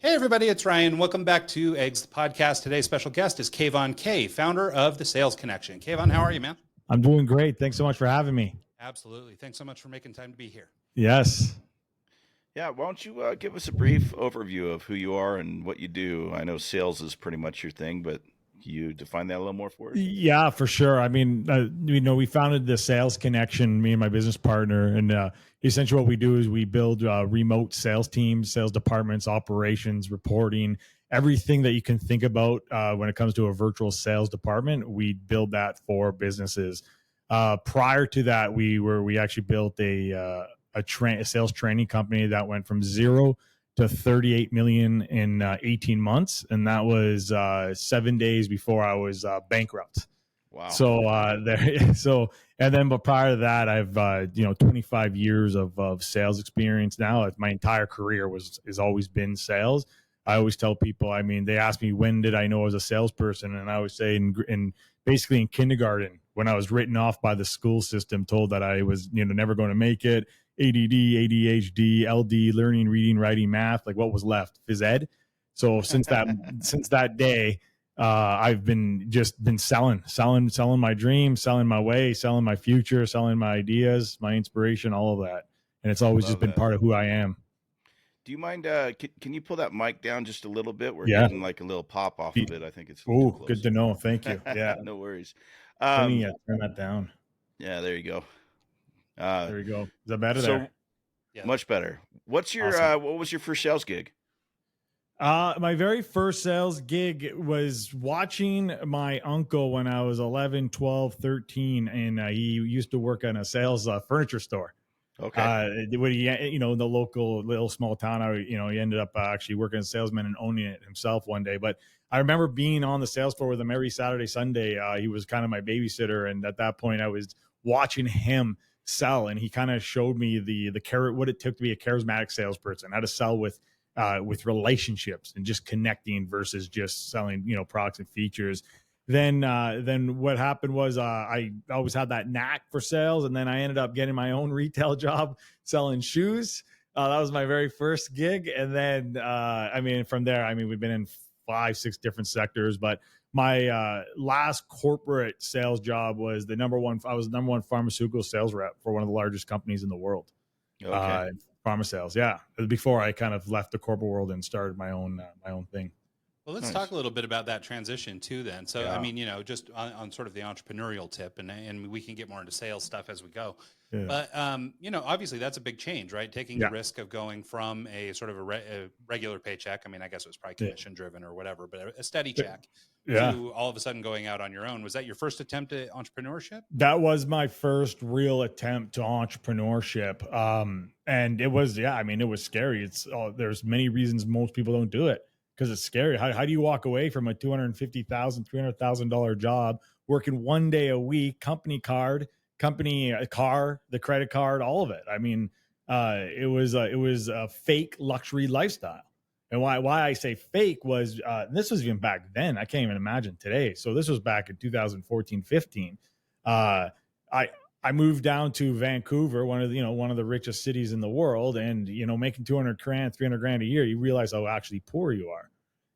Hey everybody, it's Ryan. Welcome back to Eggs, the podcast. Today's special guest is Kayvon Kay, founder of The Sales Connection. Kayvon, how are you, man? I'm doing great. Thanks so much for having me. Absolutely. Thanks so much for making time to be here. Yes. Yeah, why don't you give us a brief overview of who you are and what you do? I know sales is pretty much your thing, but can you define that a little more for us? Yeah, for sure. I mean, we founded the Sales Connection, me and my business partner, and essentially what we do is we build remote sales teams, sales departments, operations, reporting, everything that you can think about when it comes to a virtual sales department. We build that for businesses. Prior to that, we actually built a sales training company that went from zero to 38 million in 18 months. And that was 7 days before I was bankrupt. Wow. So but prior to that, I've 25 years of sales experience now. My entire career has always been sales. I always tell people, I mean, they ask me, when did I know I was a salesperson? And I always say basically in kindergarten, when I was written off by the school system, told that I was, never going to make it. ADD, ADHD, LD, learning, reading, writing, math, like what was left? Phys ed. So since that day, I've been selling my dreams, selling my way, selling my future, selling my ideas, my inspiration, all of that. And it's always just been part of who I am. Do you mind, can you pull that mic down just a little bit? We're Yeah. getting like a little pop off of it. I think it's oh, good to know. Thank you. Yeah. No worries. Let me turn that down. Yeah, there you go. There we go. Is that better so there? Yeah. Much better. What's your Awesome. What was your first sales gig? My very first sales gig was watching my uncle when I was 11, 12, 13, and he used to work on a sales furniture store. Okay. When he, in the local little small town, he ended up actually working as a salesman and owning it himself one day. But I remember being on the sales floor with him every Saturday, Sunday. He was kind of my babysitter, and at that point, I was watching him sell, and he kind of showed me what it took to be a charismatic salesperson, how to sell with relationships and just connecting versus just selling, products and features. Then what happened was I always had that knack for sales, and then I ended up getting my own retail job selling shoes. That was my very first gig, and then from there, we've been in 5-6 different sectors, but my last corporate sales job was I was the number one pharmaceutical sales rep for one of the largest companies in the world. Okay. Pharma sales. Yeah. Before I kind of left the corporate world and started my own thing. Well, let's talk a little bit about that transition too then. So, yeah. Just on sort of the entrepreneurial tip, and we can get more into sales stuff as we go. Yeah. But, obviously that's a big change, right? Taking the risk of going from a sort of a regular paycheck. I guess it was probably commission driven or whatever, but a steady check to all of a sudden going out on your own. Was that your first attempt at entrepreneurship? That was my first real attempt to entrepreneurship. And it was, it was scary. There's many reasons most people don't do it, because it's scary. How do you walk away from a $250,000, $300,000 job, working 1 day a week, company car, the credit card, all of it? It was a fake luxury lifestyle. And why I say fake was, this was even back then. I can't even imagine today. So this was back in 2014, 15. I moved down to Vancouver, one of the richest cities in the world, and making 200 grand, 300 grand a year, you realize how actually poor you are.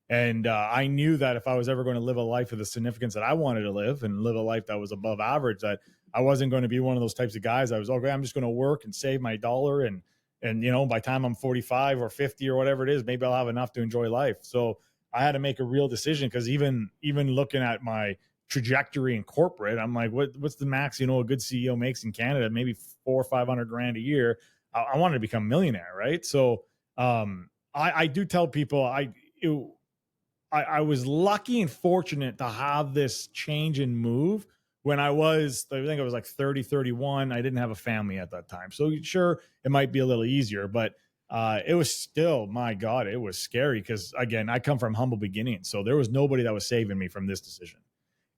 And I knew that if I was ever going to live a life of the significance that I wanted to live and live a life that was above average, that I wasn't going to be one of those types of guys. I was, okay, I'm just going to work and save my dollar, and by the time I'm 45 or 50 or whatever it is, maybe I'll have enough to enjoy life. So I had to make a real decision, because even looking at my trajectory in corporate, I'm like, what's the max a good CEO makes in Canada? Maybe 400 or 500 grand a year. I wanted to become a millionaire, right? So I do tell people I was lucky and fortunate to have this change and move when I think I was like 30, 31. I didn't have a family at that time. So sure, it might be a little easier, but it was still, my God, it was scary, because again, I come from humble beginnings. So there was nobody that was saving me from this decision.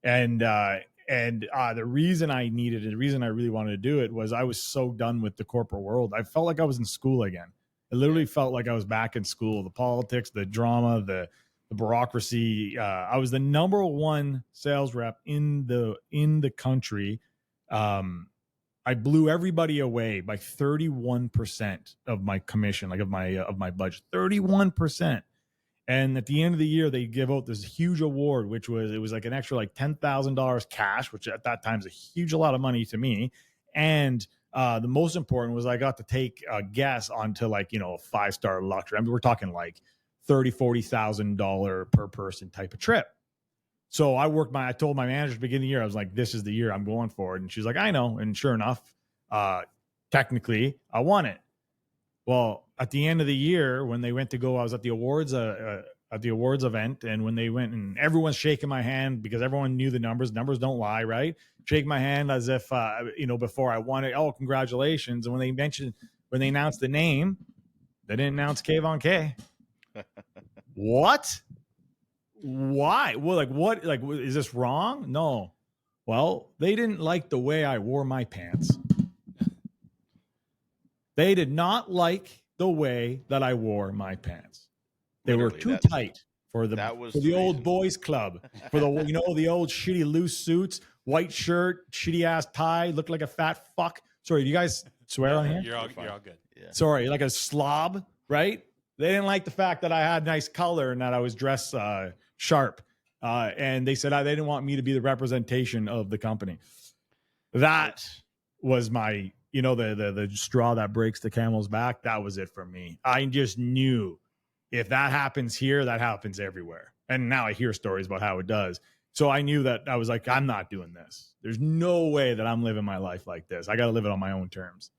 And the reason I needed it, the reason I really wanted to do it, was I was so done with the corporate world. I felt like I was in school again. It literally felt like I was back in school. The politics, the drama, the bureaucracy. I was the number one sales rep in the country. I blew everybody away by 31% of my commission, like of my budget, 31%. And at the end of the year, they give out this huge award, which was like an extra like $10,000 cash, which at that time is a huge a lot of money to me. And the most important was I got to take a guest onto like, a 5-star luxury. I mean, we're talking like $30,000-$40,000 per person type of trip. So I told my manager at the beginning of the year, I was like, this is the year I'm going for it. And she's like, I know. And sure enough, technically I won it. Well, at the end of the year, when they went to go, I was at the awards event, and when they went, and everyone's shaking my hand because everyone knew the numbers. Numbers don't lie, right? Shake my hand as if before I won it. Oh, congratulations! And when they announced the name, they didn't announce Kayvon Kay. What? Why? Well, like what? Like, is this wrong? No. Well, they didn't like the way I wore my pants. They did not like the way that I wore my pants. They were too tight for the old boys club, for the old shitty loose suits, white shirt, shitty ass tie, looked like a fat fuck. Sorry, do you guys swear on here? You're all good. Yeah. Sorry, like a slob, right? They didn't like the fact that I had nice color and that I was dressed sharp. And they said they didn't want me to be the representation of the company. That was my, the straw that breaks the camel's back. That was it for me. I just knew if that happens here, that happens everywhere. And now I hear stories about how it does. So I knew that I was like, I'm not doing this. There's no way that I'm living my life like this. I got to live it on my own terms.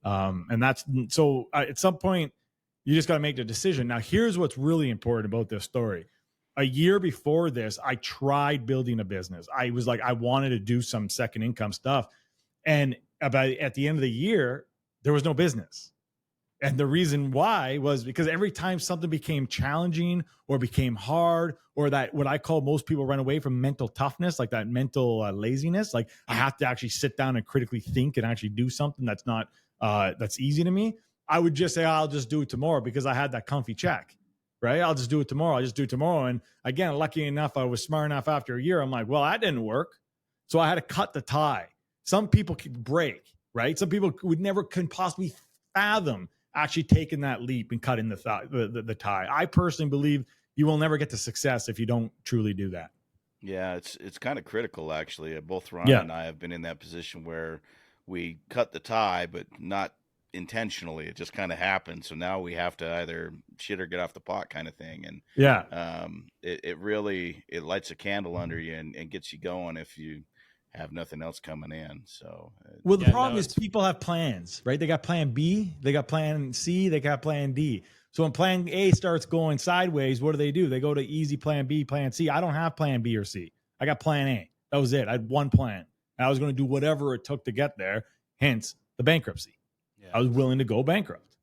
And that's so at some point you just got to make the decision. Now, here's what's really important about this story. A year before this, I tried building a business. I was like, I wanted to do some second income stuff. And at the end of the year, there was no business. And the reason why was because every time something became challenging or became hard, or that what I call, most people run away from, mental toughness, like that mental laziness, like I have to actually sit down and critically think and actually do something that's not that's easy to me. I would just say, I'll just do it tomorrow because I had that comfy check, right? I'll just do it tomorrow. And again, lucky enough, I was smart enough after a year. I'm like, well, that didn't work. So I had to cut the tie. Some people could break, right? Some people couldn't possibly fathom actually taking that leap and cutting the tie. I personally believe you will never get to success if you don't truly do that. Yeah, it's kind of critical, actually. Both Ryan and I have been in that position where we cut the tie, but not intentionally. It just kind of happened. So now we have to either shit or get off the pot kind of thing. And it really lights a candle under you and gets you going if you have nothing else coming in. So the problem is people have plans, right? They got plan B, they got plan C, they got plan D. So when plan A starts going sideways, what do? They go to easy plan B, plan C. I don't have plan B or C. I got plan A. That was it. I had one plan. And I was going to do whatever it took to get there. Hence the bankruptcy. Yeah. I was willing to go bankrupt.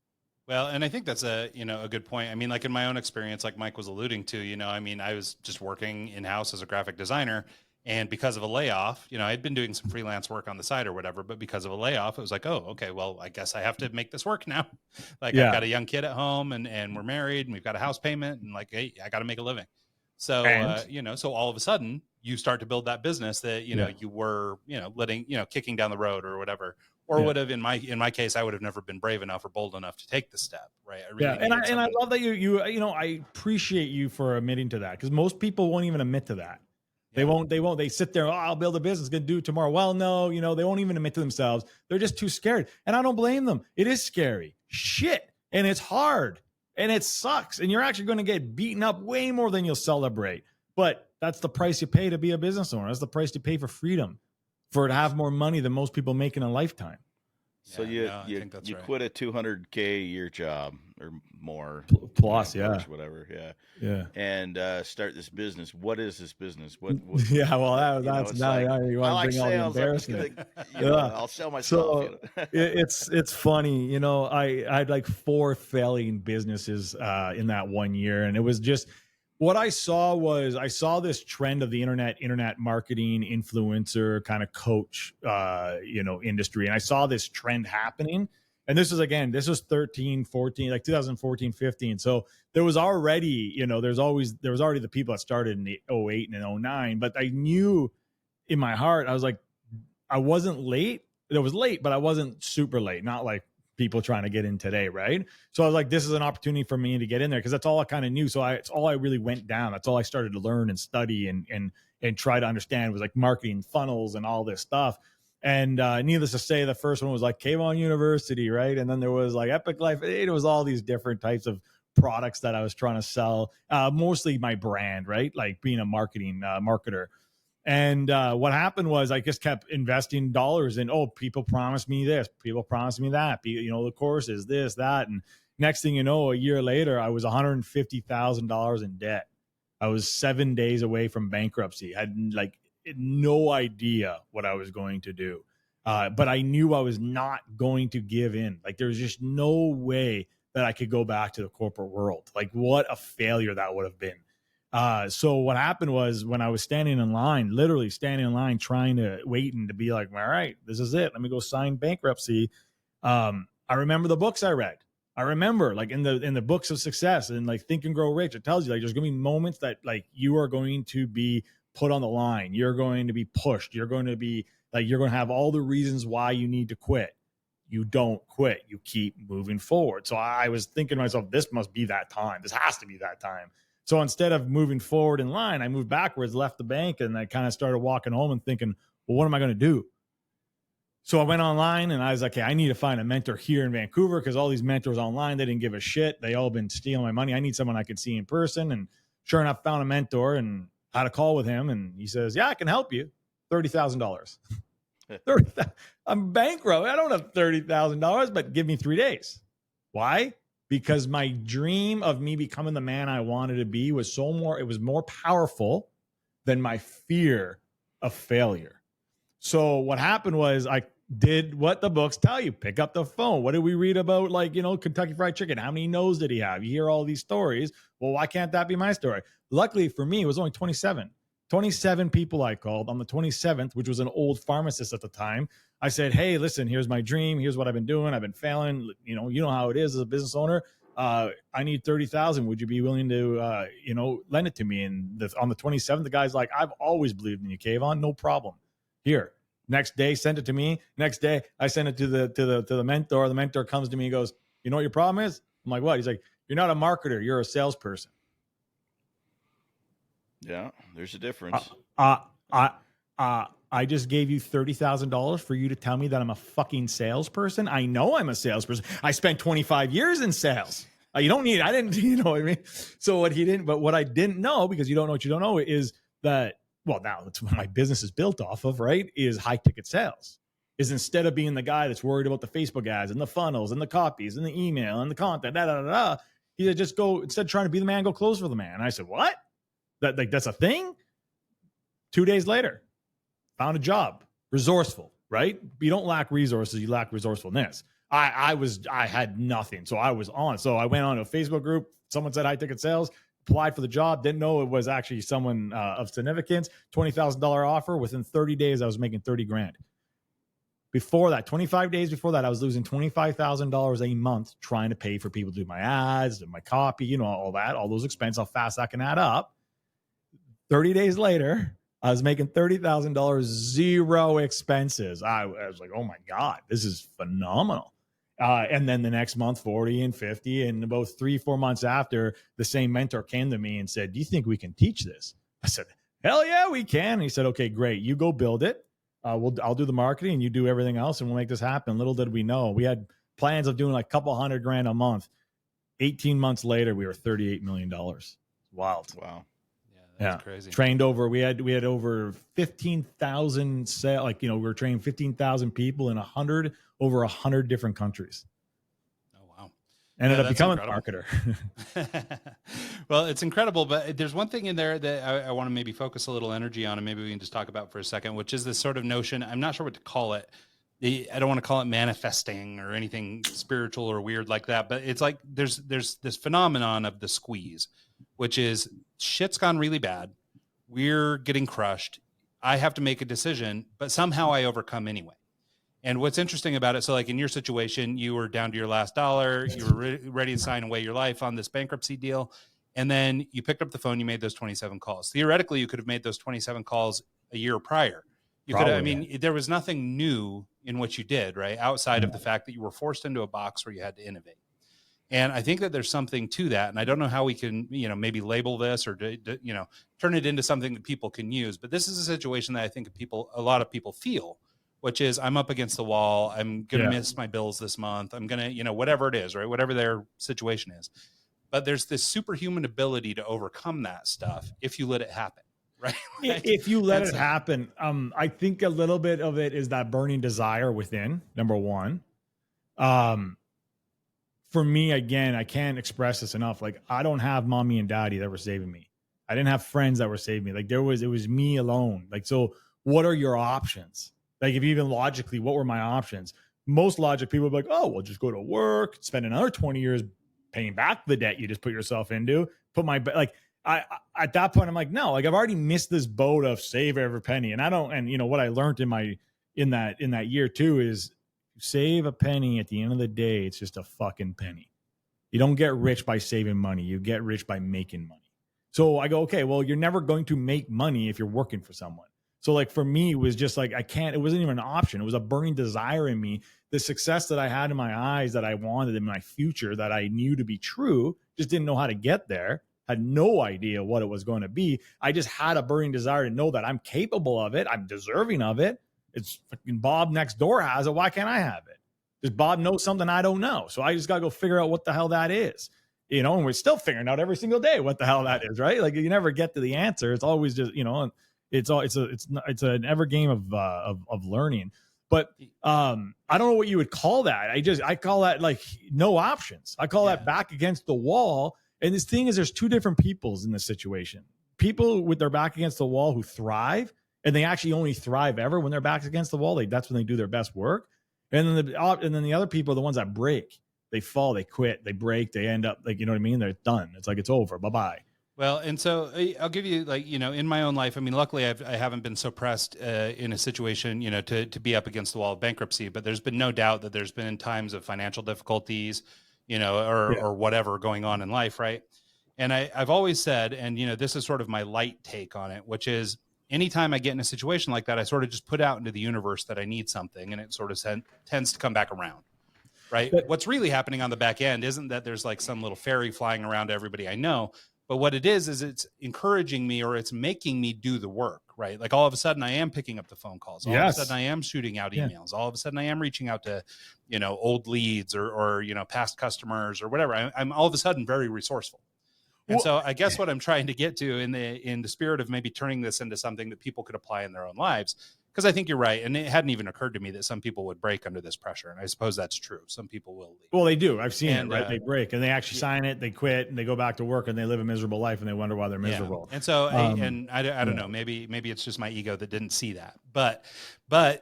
Well, and I think that's a good point. I mean, like in my own experience, like Mike was alluding to, I was just working in-house as a graphic designer. And because of a layoff, I'd been doing some freelance work on the side or whatever, but because of a layoff, it was like, oh, okay, well, I guess I have to make this work now. I've got a young kid at home and we're married and we've got a house payment and like, hey, I got to make a living. So, so all of a sudden you start to build that business that, you were, letting, kicking down the road or whatever, or would have, in my case, I would have never been brave enough or bold enough to take the step. Right. And I love that I appreciate you for admitting to that, because most people won't even admit to that. They won't. They sit there. Oh, I'll build a business. Going to do it tomorrow. Well, no, they won't even admit to themselves. They're just too scared. And I don't blame them. It is scary. Shit. And it's hard. And it sucks. And you're actually going to get beaten up way more than you'll celebrate. But that's the price you pay to be a business owner. That's the price you pay for freedom, to have more money than most people make in a lifetime. So you quit a $200K a year job or more plus, whatever, and start this business. What is this business? What yeah, well, that's now you want to bring all the embarrassment. I'll sell myself. So it's funny, I had like 4 failing businesses in that 1 year, and it was just. What I saw this trend of the internet marketing influencer kind of coach, industry. And I saw this trend happening. And this was 13, 14, like 2014, 15. So there was already, there was already the people that started in the 08 and 09. But I knew in my heart, I was like, I wasn't late. It was late, but I wasn't super late. Not like people trying to get in today, right? So I was like, this is an opportunity for me to get in there because that's all I kind of knew. So it's all I really went down. That's all I started to learn and study and try to understand was like marketing funnels and all this stuff. And needless to say, the first one was like Kayvon University, right? And then there was like Epic Life. It was all these different types of products that I was trying to sell, mostly my brand, right? Like being a marketer. And what happened was I just kept investing dollars in, people promised me this, people promised me that, the courses, this, that. And next thing you know, a year later, I was $150,000 in debt. I was 7 days away from bankruptcy. I had like no idea what I was going to do. But I knew I was not going to give in. Like there was just no way that I could go back to the corporate world. Like what a failure that would have been. So what happened was when I was standing in line, literally standing in line, trying to waiting to be like, all right, this is it. Let me go sign bankruptcy. I remember the books I read. I remember like in the books of success and like Think and Grow Rich, it tells you like there's going to be moments that like you are going to be put on the line. You're going to be pushed. You're going to be like, you're going to have all the reasons why you need to quit. You don't quit. You keep moving forward. So I was thinking to myself, this must be that time. This has to be that time. So instead of moving forward in line, I moved backwards, left the bank, and I kind of started walking home and thinking, well, what am I going to do? So I went online and I was like, okay, I need to find a mentor here in Vancouver because all these mentors online, they didn't give a shit. They all been stealing my money. I need someone I could see in person. And sure enough, found a mentor and had a call with him. And he says, yeah, I can help you. $30,000. I'm bankrupt. I don't have $30,000, but give me 3 days. Why? Because my dream of me becoming the man I wanted to be was it was more powerful than my fear of failure. So what happened was I did what the books tell you. Pick up the phone. What did we read about? Like, Kentucky Fried Chicken. How many no's did he have? You hear all these stories. Well, why can't that be my story? Luckily for me, it was only 27. 27 people I called. On the 27th, which was an old pharmacist at the time, I said, hey, listen, here's my dream. Here's what I've been doing. I've been failing. You know how it is as a business owner. I need 30,000. Would you be willing to, lend it to me? And on the 27th, the guy's like, I've always believed in you, Kayvon. No problem. Here. Next day, send it to me. Next day, I send it to the mentor. The mentor comes to me and goes, you know what your problem is? I'm like, what? He's like, you're not a marketer. You're a salesperson. Yeah, there's a difference. I just gave you $30,000 for you to tell me that I'm a fucking salesperson. I know I'm a salesperson. I spent 25 years in sales. I didn't, you know what I mean? So what I didn't know, because you don't know what you don't know, is that, well, now that's what my business is built off of, right? Is high ticket sales. Is instead of being the guy that's worried about the Facebook ads and the funnels and the copies and the email and the content, he said, just go, instead of trying to be the man, go close for the man. And I said, what? That's a thing? 2 days later, found a job. Resourceful, right? You don't lack resources, you lack resourcefulness. I had nothing. So I was on. So I went on a Facebook group. Someone said high ticket sales, applied for the job. Didn't know it was actually someone of significance. $20,000 offer. Within 30 days, I was making 30 grand. Before that, 25 days before that, I was losing $25,000 a month trying to pay for people to do my ads and my copy, all that, all those expenses, how fast that can add up. 30 days later, I was making $30,000, zero expenses. I was like, oh my God, this is phenomenal. And then the next month, 40 and 50. And about 3-4 months after, the same mentor came to me and said, do you think we can teach this? I said, hell yeah, we can. And he said, okay, great. You go build it. I'll do the marketing and you do everything else and we'll make this happen. Little did we know, we had plans of doing like a couple $100,000 a month. 18 months later, we were $38 million. Wild. Wow. That's crazy. Trained over, we had over 15,000 we were training 15,000 people in over 100 different countries. Oh, wow. Ended up becoming a marketer. Well, it's incredible, but there's one thing in there that I want to maybe focus a little energy on, and maybe we can just talk about for a second, which is this sort of notion. I'm not sure what to call it. I don't want to call it manifesting or anything spiritual or weird like that, but it's like there's this phenomenon of the squeeze, which is shit's gone really bad. We're getting crushed. I have to make a decision, but somehow I overcome anyway. And what's interesting about it, so like in your situation, you were down to your last dollar, you were ready to sign away your life on this bankruptcy deal. And then you picked up the phone, you made those 27 calls. Theoretically, you could have made those 27 calls a year prior. You could, I mean, there was nothing new in what you did, right? Outside of the fact that you were forced into a box where you had to innovate. And I think that there's something to that. And I don't know how we can, maybe label this or, turn it into something that people can use. But this is a situation that I think a lot of people feel, which is I'm up against the wall. I'm going to miss my bills this month. I'm going to, whatever it is, right? Whatever their situation is. But there's this superhuman ability to overcome that stuff if you let it happen. Right. If you let it happen, I think a little bit of it is that burning desire within, number one. For me, again, I can't express this enough. Like, I don't have mommy and daddy that were saving me. I didn't have friends that were saving me. Like, it was me alone. Like, so what are your options? Like, if even logically, what were my options? Most logic people would be like, oh, well, just go to work, spend another 20 years paying back the debt you just put yourself into, I at that point, I'm like, no, like I've already missed this boat of save every penny. And what I learned in that year too, is save a penny at the end of the day. It's just a fucking penny. You don't get rich by saving money. You get rich by making money. So I go, okay, well, you're never going to make money if you're working for someone. So like for me, it was just like, it wasn't even an option. It was a burning desire in me. The success that I had in my eyes that I wanted in my future that I knew to be true, just didn't know how to get there. Had no idea what it was going to be. I just had a burning desire to know that I'm capable of it. I'm deserving of it. It's fucking Bob next door has it. Why can't I have it? Does Bob know something I don't know? So I just got to go figure out what the hell that is, and we're still figuring out every single day what the hell that is, right? Like you never get to the answer. It's always just, it's an ever game of learning. But I don't know what you would call that. I call that like no options. I call that back against the wall. And this thing is, there's two different peoples in this situation. People with their back against the wall who thrive, and they actually only thrive ever when their back's against the wall. That's when they do their best work. And then the other people are the ones that break. They fall, they quit, they break, they end up like, you know what I mean? They're done. It's like, it's over. Bye-bye. Well, and so I'll give you in my own life, I mean, luckily I haven't been so pressed in a situation, to be up against the wall of bankruptcy, but there's been no doubt that there's been times of financial difficulties, or whatever going on in life. Right. And I've always said, and, this is sort of my light take on it, which is anytime I get in a situation like that, I sort of just put out into the universe that I need something, and it sort of tends to come back around. Right. But what's really happening on the back end isn't that there's like some little fairy flying around to everybody I know. But what it is it's encouraging me, or it's making me do the work, right? Like all of a sudden I am picking up the phone calls. All of a sudden I am shooting out emails. All of a sudden I am reaching out to, old leads or past customers or whatever. I'm all of a sudden very resourceful. And so I guess what I'm trying to get to in the spirit of maybe turning this into something that people could apply in their own lives, because I think you're right. And it hadn't even occurred to me that some people would break under this pressure. And I suppose that's true. Some people will leave. Well, they do. I've seen it, right? They break and they actually sign it, they quit, and they go back to work and they live a miserable life and they wonder why they're miserable. And so, I don't know, maybe it's just my ego that didn't see that. But I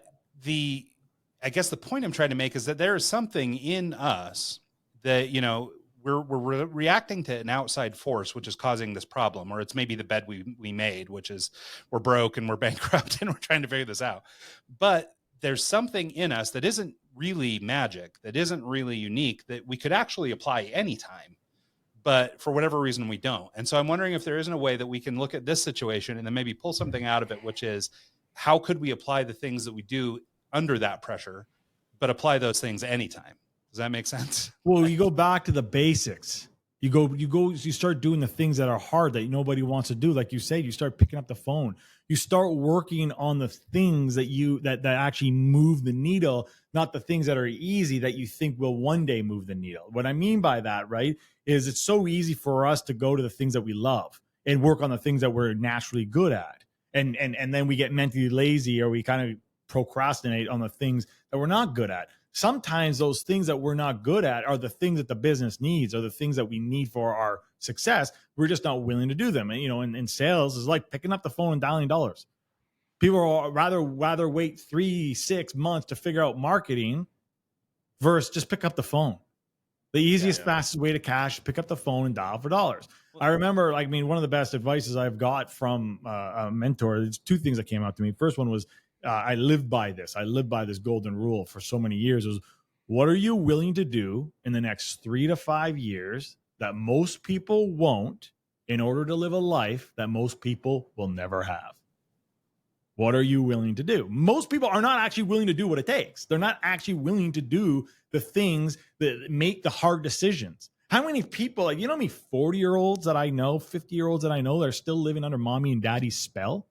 guess the point I'm trying to make is that there is something in us that, we're reacting to an outside force, which is causing this problem, or it's maybe the bed we made, which is we're broke and we're bankrupt and we're trying to figure this out. But there's something in us that isn't really magic, that isn't really unique, that we could actually apply anytime, but for whatever reason we don't. And so I'm wondering if there isn't a way that we can look at this situation and then maybe pull something out of it, which is how could we apply the things that we do under that pressure, but apply those things anytime? Does that make sense? Well, you go back to the basics. You start doing the things that are hard that nobody wants to do. Like you said, you start picking up the phone. You start working on the things that actually move the needle, not the things that are easy that you think will one day move the needle. What I mean by that, right, is it's so easy for us to go to the things that we love and work on the things that we're naturally good at. And then we get mentally lazy, or we kind of procrastinate on the things that we're not good at. Sometimes those things that we're not good at are the things that the business needs, or the things that we need for our success. We're just not willing to do them. And, in sales is like picking up the phone and dialing dollars. People are rather wait 3-6 months to figure out marketing versus just pick up the phone. The easiest, fastest way to cash, pick up the phone and dial for dollars. I remember, one of the best advices I've got from a mentor, there's two things that came out to me. First one was, I lived by this. I lived by this golden rule for so many years. It was, what are you willing to do in the next 3 to 5 years that most people won't, in order to live a life that most people will never have? What are you willing to do? Most people are not actually willing to do what it takes. They're not actually willing to do the things that make the hard decisions. How many people, like, you know, how many 40-year-olds that I know, 50-year-olds that I know that are still living under mommy and daddy's spell?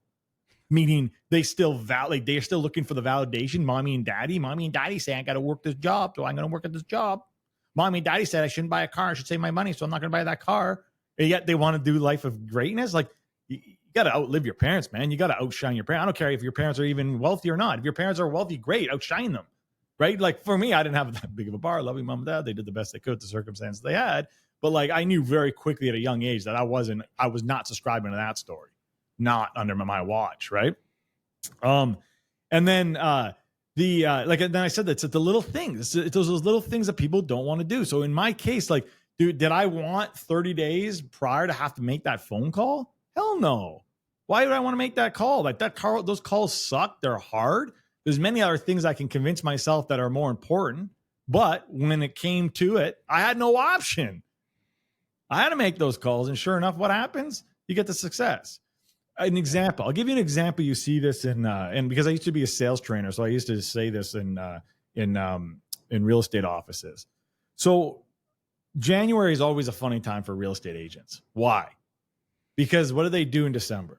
Meaning they're still looking for the validation. Mommy and daddy say, I got to work this job, so I'm going to work at this job. Mommy and daddy said I shouldn't buy a car. I should save my money, so I'm not going to buy that car. And yet they want to do life of greatness. Like, you got to outlive your parents, man. You got to outshine your parents. I don't care if your parents are even wealthy or not. If your parents are wealthy, great, outshine them, right? Like, for me, I didn't have that big of a bar. Loving mom and dad, they did the best they could with the circumstances they had. But like, I knew very quickly at a young age that I was not subscribing to that story, not under my watch, right? And then then I said, that's the little things. It's those little things that people don't want to do. So in my case, like, dude, did I want 30 days prior to have to make that phone call? Hell no. Why would I want to make that call? Like, those calls suck. They're hard. There's many other things I can convince myself that are more important. But when it came to it, I had no option. I had to make those calls. And sure enough, what happens? You get the success. An example. I'll give you an example. You see this and because I used to be a sales trainer, so I used to say this in real estate offices. So January is always a funny time for real estate agents. Why? Because what do they do in December?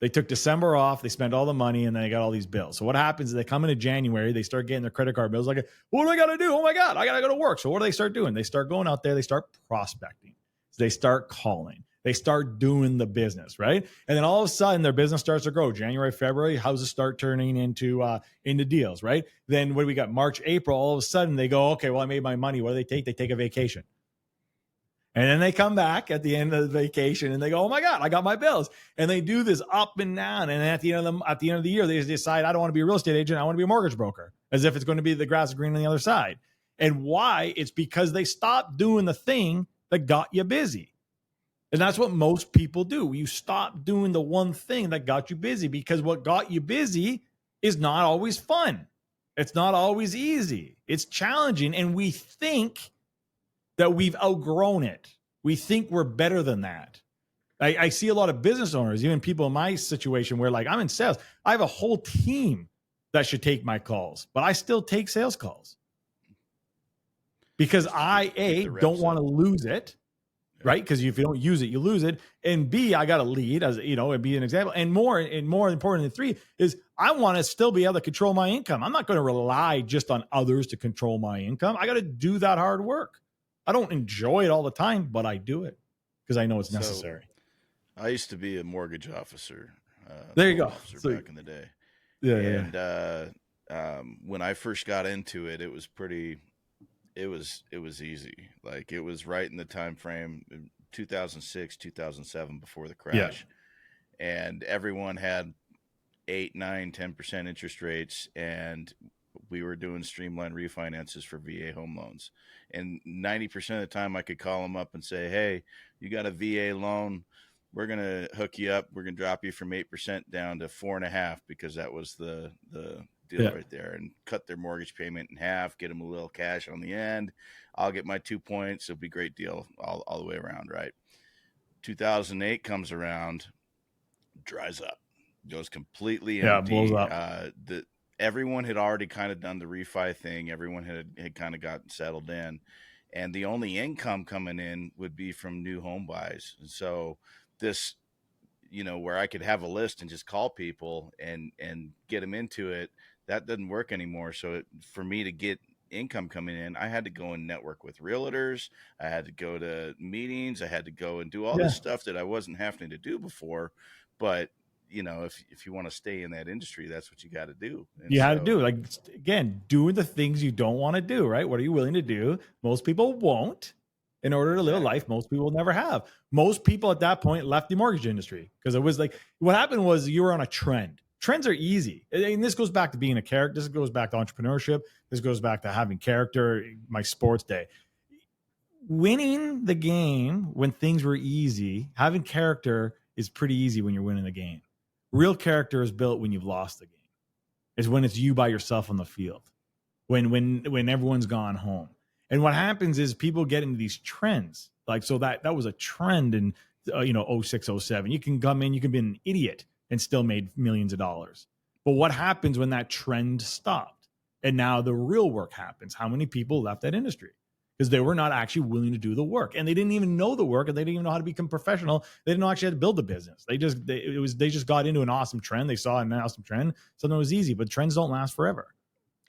They took December off, they spent all the money, and then they got all these bills. So what happens is they come into January, they start getting their credit card bills. Like, what do I got to do? Oh my God, I got to go to work. So what do they start doing? They start going out there, they start prospecting. So they start calling. They start doing the business, right? And then all of a sudden their business starts to grow. January, February, houses start turning into deals, right? Then what do we got? March, April, all of a sudden they go, okay, well, I made my money. What do they take? They take a vacation. And then they come back at the end of the vacation and they go, oh my God, I got my bills. And they do this up and down. And then at the end of the year, they decide, I don't want to be a real estate agent. I want to be a mortgage broker, as if it's going to be the grass is green on the other side. And why? It's because they stopped doing the thing that got you busy. And that's what most people do. You stop doing the one thing that got you busy, because what got you busy is not always fun. It's not always easy. It's challenging. And we think that we've outgrown it. We think we're better than that. I see a lot of business owners, even people in my situation where, like, I'm in sales. I have a whole team that should take my calls, but I still take sales calls because I don't want to lose it. Right? Because if you don't use it, you lose it. And B, I got to lead, as you know, and be an example. And more important than three is I want to still be able to control my income. I'm not going to rely just on others to control my income. I got to do that hard work. I don't enjoy it all the time, but I do it because I know it's necessary. I used to be a mortgage officer. There you go. Back in the day. Yeah. And when I first got into it, it was easy. Like, it was right in the time frame, 2006, 2007, before the crash. Yeah. And everyone had 8, 9, 10% interest rates, and we were doing streamlined refinances for VA home loans. And 90% of the time I could call them up and say, hey, you got a VA loan. We're going to hook you up. We're going to drop you from 8% down to 4.5%, because that was the deal right there, and cut their mortgage payment in half, get them a little cash on the end. I'll get my 2 points. It'll be a great deal all the way around, right? 2008 comes around, dries up, goes completely empty. Blows up. Everyone had already kind of done the refi thing. Everyone had kind of gotten settled in, and the only income coming in would be from new home buys. And so this, where I could have a list and just call people and get them into it, that doesn't work anymore. So for me to get income coming in, I had to go and network with realtors. I had to go to meetings. I had to go and do all this stuff that I wasn't having to do before. But if you want to stay in that industry, that's what you got to do. And you had to do, like, again, doing the things you don't want to do, right? What are you willing to do? Most people won't. In order to live a life most people will never have. Most people at that point left the mortgage industry because it was like, what happened was you were on a trend. Trends are easy. And this goes back to being a character. This goes back to entrepreneurship. This goes back to having character, my sports day. Winning the game when things were easy, having character is pretty easy when you're winning the game. Real character is built when you've lost the game. It's when it's you by yourself on the field, when everyone's gone home. And what happens is people get into these trends. Like, so that was a trend in 06, 07. You can come in, you can be an idiot and still made millions of dollars. But what happens when that trend stopped? And now the real work happens. How many people left that industry? Because they were not actually willing to do the work, and they didn't even know the work, and they didn't even know how to become professional. They didn't know actually how to build a business. They just got into an awesome trend. They saw an awesome trend, something was easy, but trends don't last forever.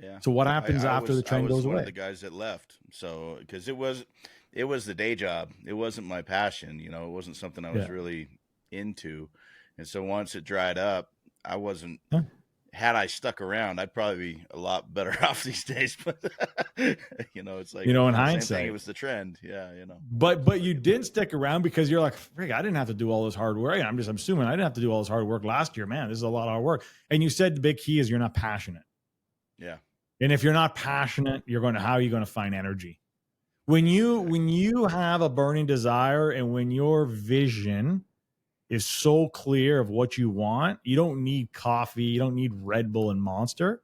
Yeah. So what happens after the trend goes away? I was one of the guys that left. So because it was the day job. It wasn't my passion. You know, it wasn't something I was really into. And so once it dried up, I wasn't. Huh? Had I stuck around, I'd probably be a lot better off these days. But you know, it's like, you know, in hindsight, it was the trend. Yeah, you know. But you didn't stick around because you're like, Frig, I didn't have to do all this hard work. I'm assuming I didn't have to do all this hard work last year. Man, this is a lot of hard work. And you said the big key is you're not passionate. Yeah. And if you're not passionate, how are you going to find energy? When you have a burning desire, and when your vision is so clear of what you want, you don't need coffee, you don't need Red Bull and Monster,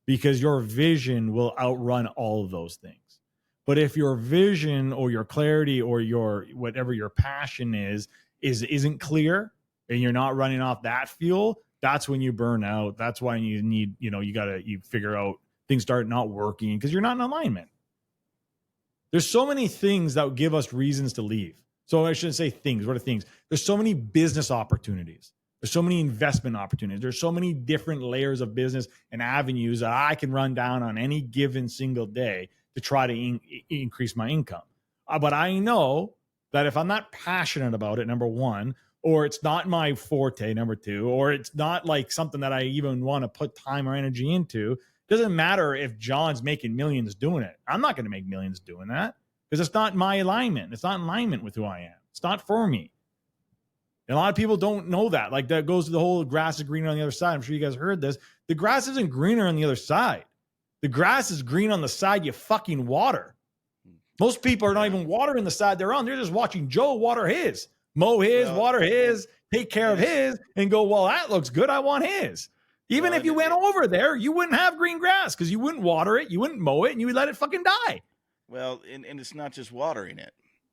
because your vision will outrun all of those things. But if your vision or your clarity or your whatever your passion isn't clear, and you're not running off that fuel, that's when you burn out. That's why you need, you figure out things start not working because you're not in alignment. There's so many things that give us reasons to leave. So I shouldn't say things. What are things? There's so many business opportunities. There's so many investment opportunities. There's so many different layers of business and avenues that I can run down on any given single day to try to increase my income. But I know that if I'm not passionate about it, number one, or it's not my forte, number two, or it's not like something that I even want to put time or energy into, doesn't matter if John's making millions doing it. I'm not going to make millions doing that because it's not my alignment. It's not in alignment with who I am. It's not for me. And a lot of people don't know that. Like, that goes to the whole grass is greener on the other side. I'm sure you guys heard this. The grass isn't greener on the other side. The grass is green on the side you fucking water. Most people are not even watering the side they're on. They're just watching Joe water his, mow his, water his, take care of his, and go, well, that looks good. I want his. Even if you went over there, you wouldn't have green grass because you wouldn't water it, you wouldn't mow it, and you would let it fucking die. Well, and it's not just watering it.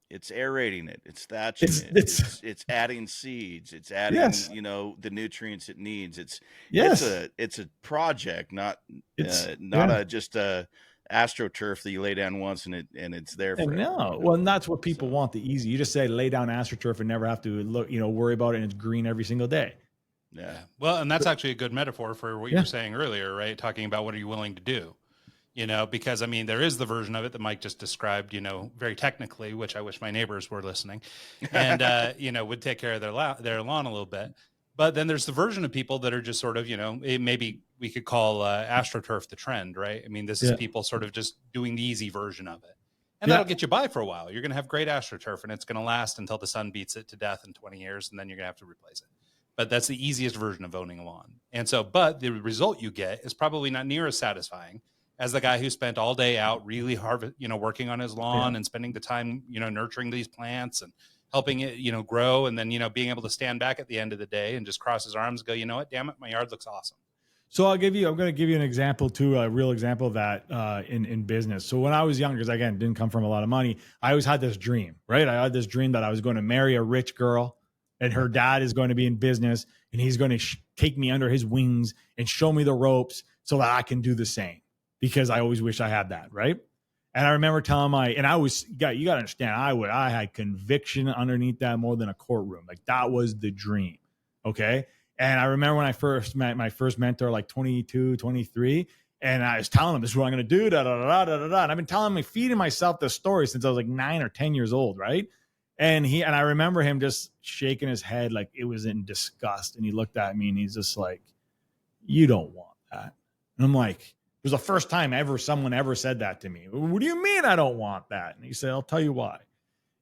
It's aerating it. It's thatching it. It's adding seeds. It's adding, the nutrients it needs. It's a project, not just a AstroTurf that you lay down once and it's there forever. No, well, and that's what people want, the easy. You just say lay down AstroTurf and never have to look, worry about it, and it's green every single day. Yeah. Well, and that's actually a good metaphor for what you were saying earlier, right? Talking about what are you willing to do? Because there is the version of it that Mike just described, very technically, which I wish my neighbors were listening, and would take care of their lawn a little bit. But then there's the version of people that are just sort of, maybe we could call AstroTurf the trend, right? I mean, this is people sort of just doing the easy version of it, and that'll get you by for a while. You're going to have great AstroTurf, and it's going to last until the sun beats it to death in 20 years, and then you're going to have to replace it. But that's the easiest version of owning a lawn. And so, but the result you get is probably not near as satisfying as the guy who spent all day out really hard, working on his lawn and spending the time, nurturing these plants and helping it, grow. And then, being able to stand back at the end of the day and just cross his arms and go, you know what, damn it, my yard looks awesome. So I'm going to give you an example too, a real example of that in business. So when I was younger, because again, didn't come from a lot of money, I always had this dream, right? I had this dream that I was going to marry a rich girl, and her dad is going to be in business, and he's going to take me under his wings and show me the ropes so that I can do the same, because I always wish I had that, right? And I remember telling you got to understand, I had conviction underneath that more than a courtroom. Like, that was the dream, okay? And I remember when I first met my first mentor, like 22, 23, and I was telling him, this is what I'm going to do, da-da-da-da-da-da. And I've been telling him, feeding myself this story since I was like 9 or 10 years old, right? And I remember him just shaking his head like it was in disgust. And he looked at me and he's just like, you don't want that. And I'm like, it was the first time someone ever said that to me. What do you mean I don't want that? And he said, I'll tell you why.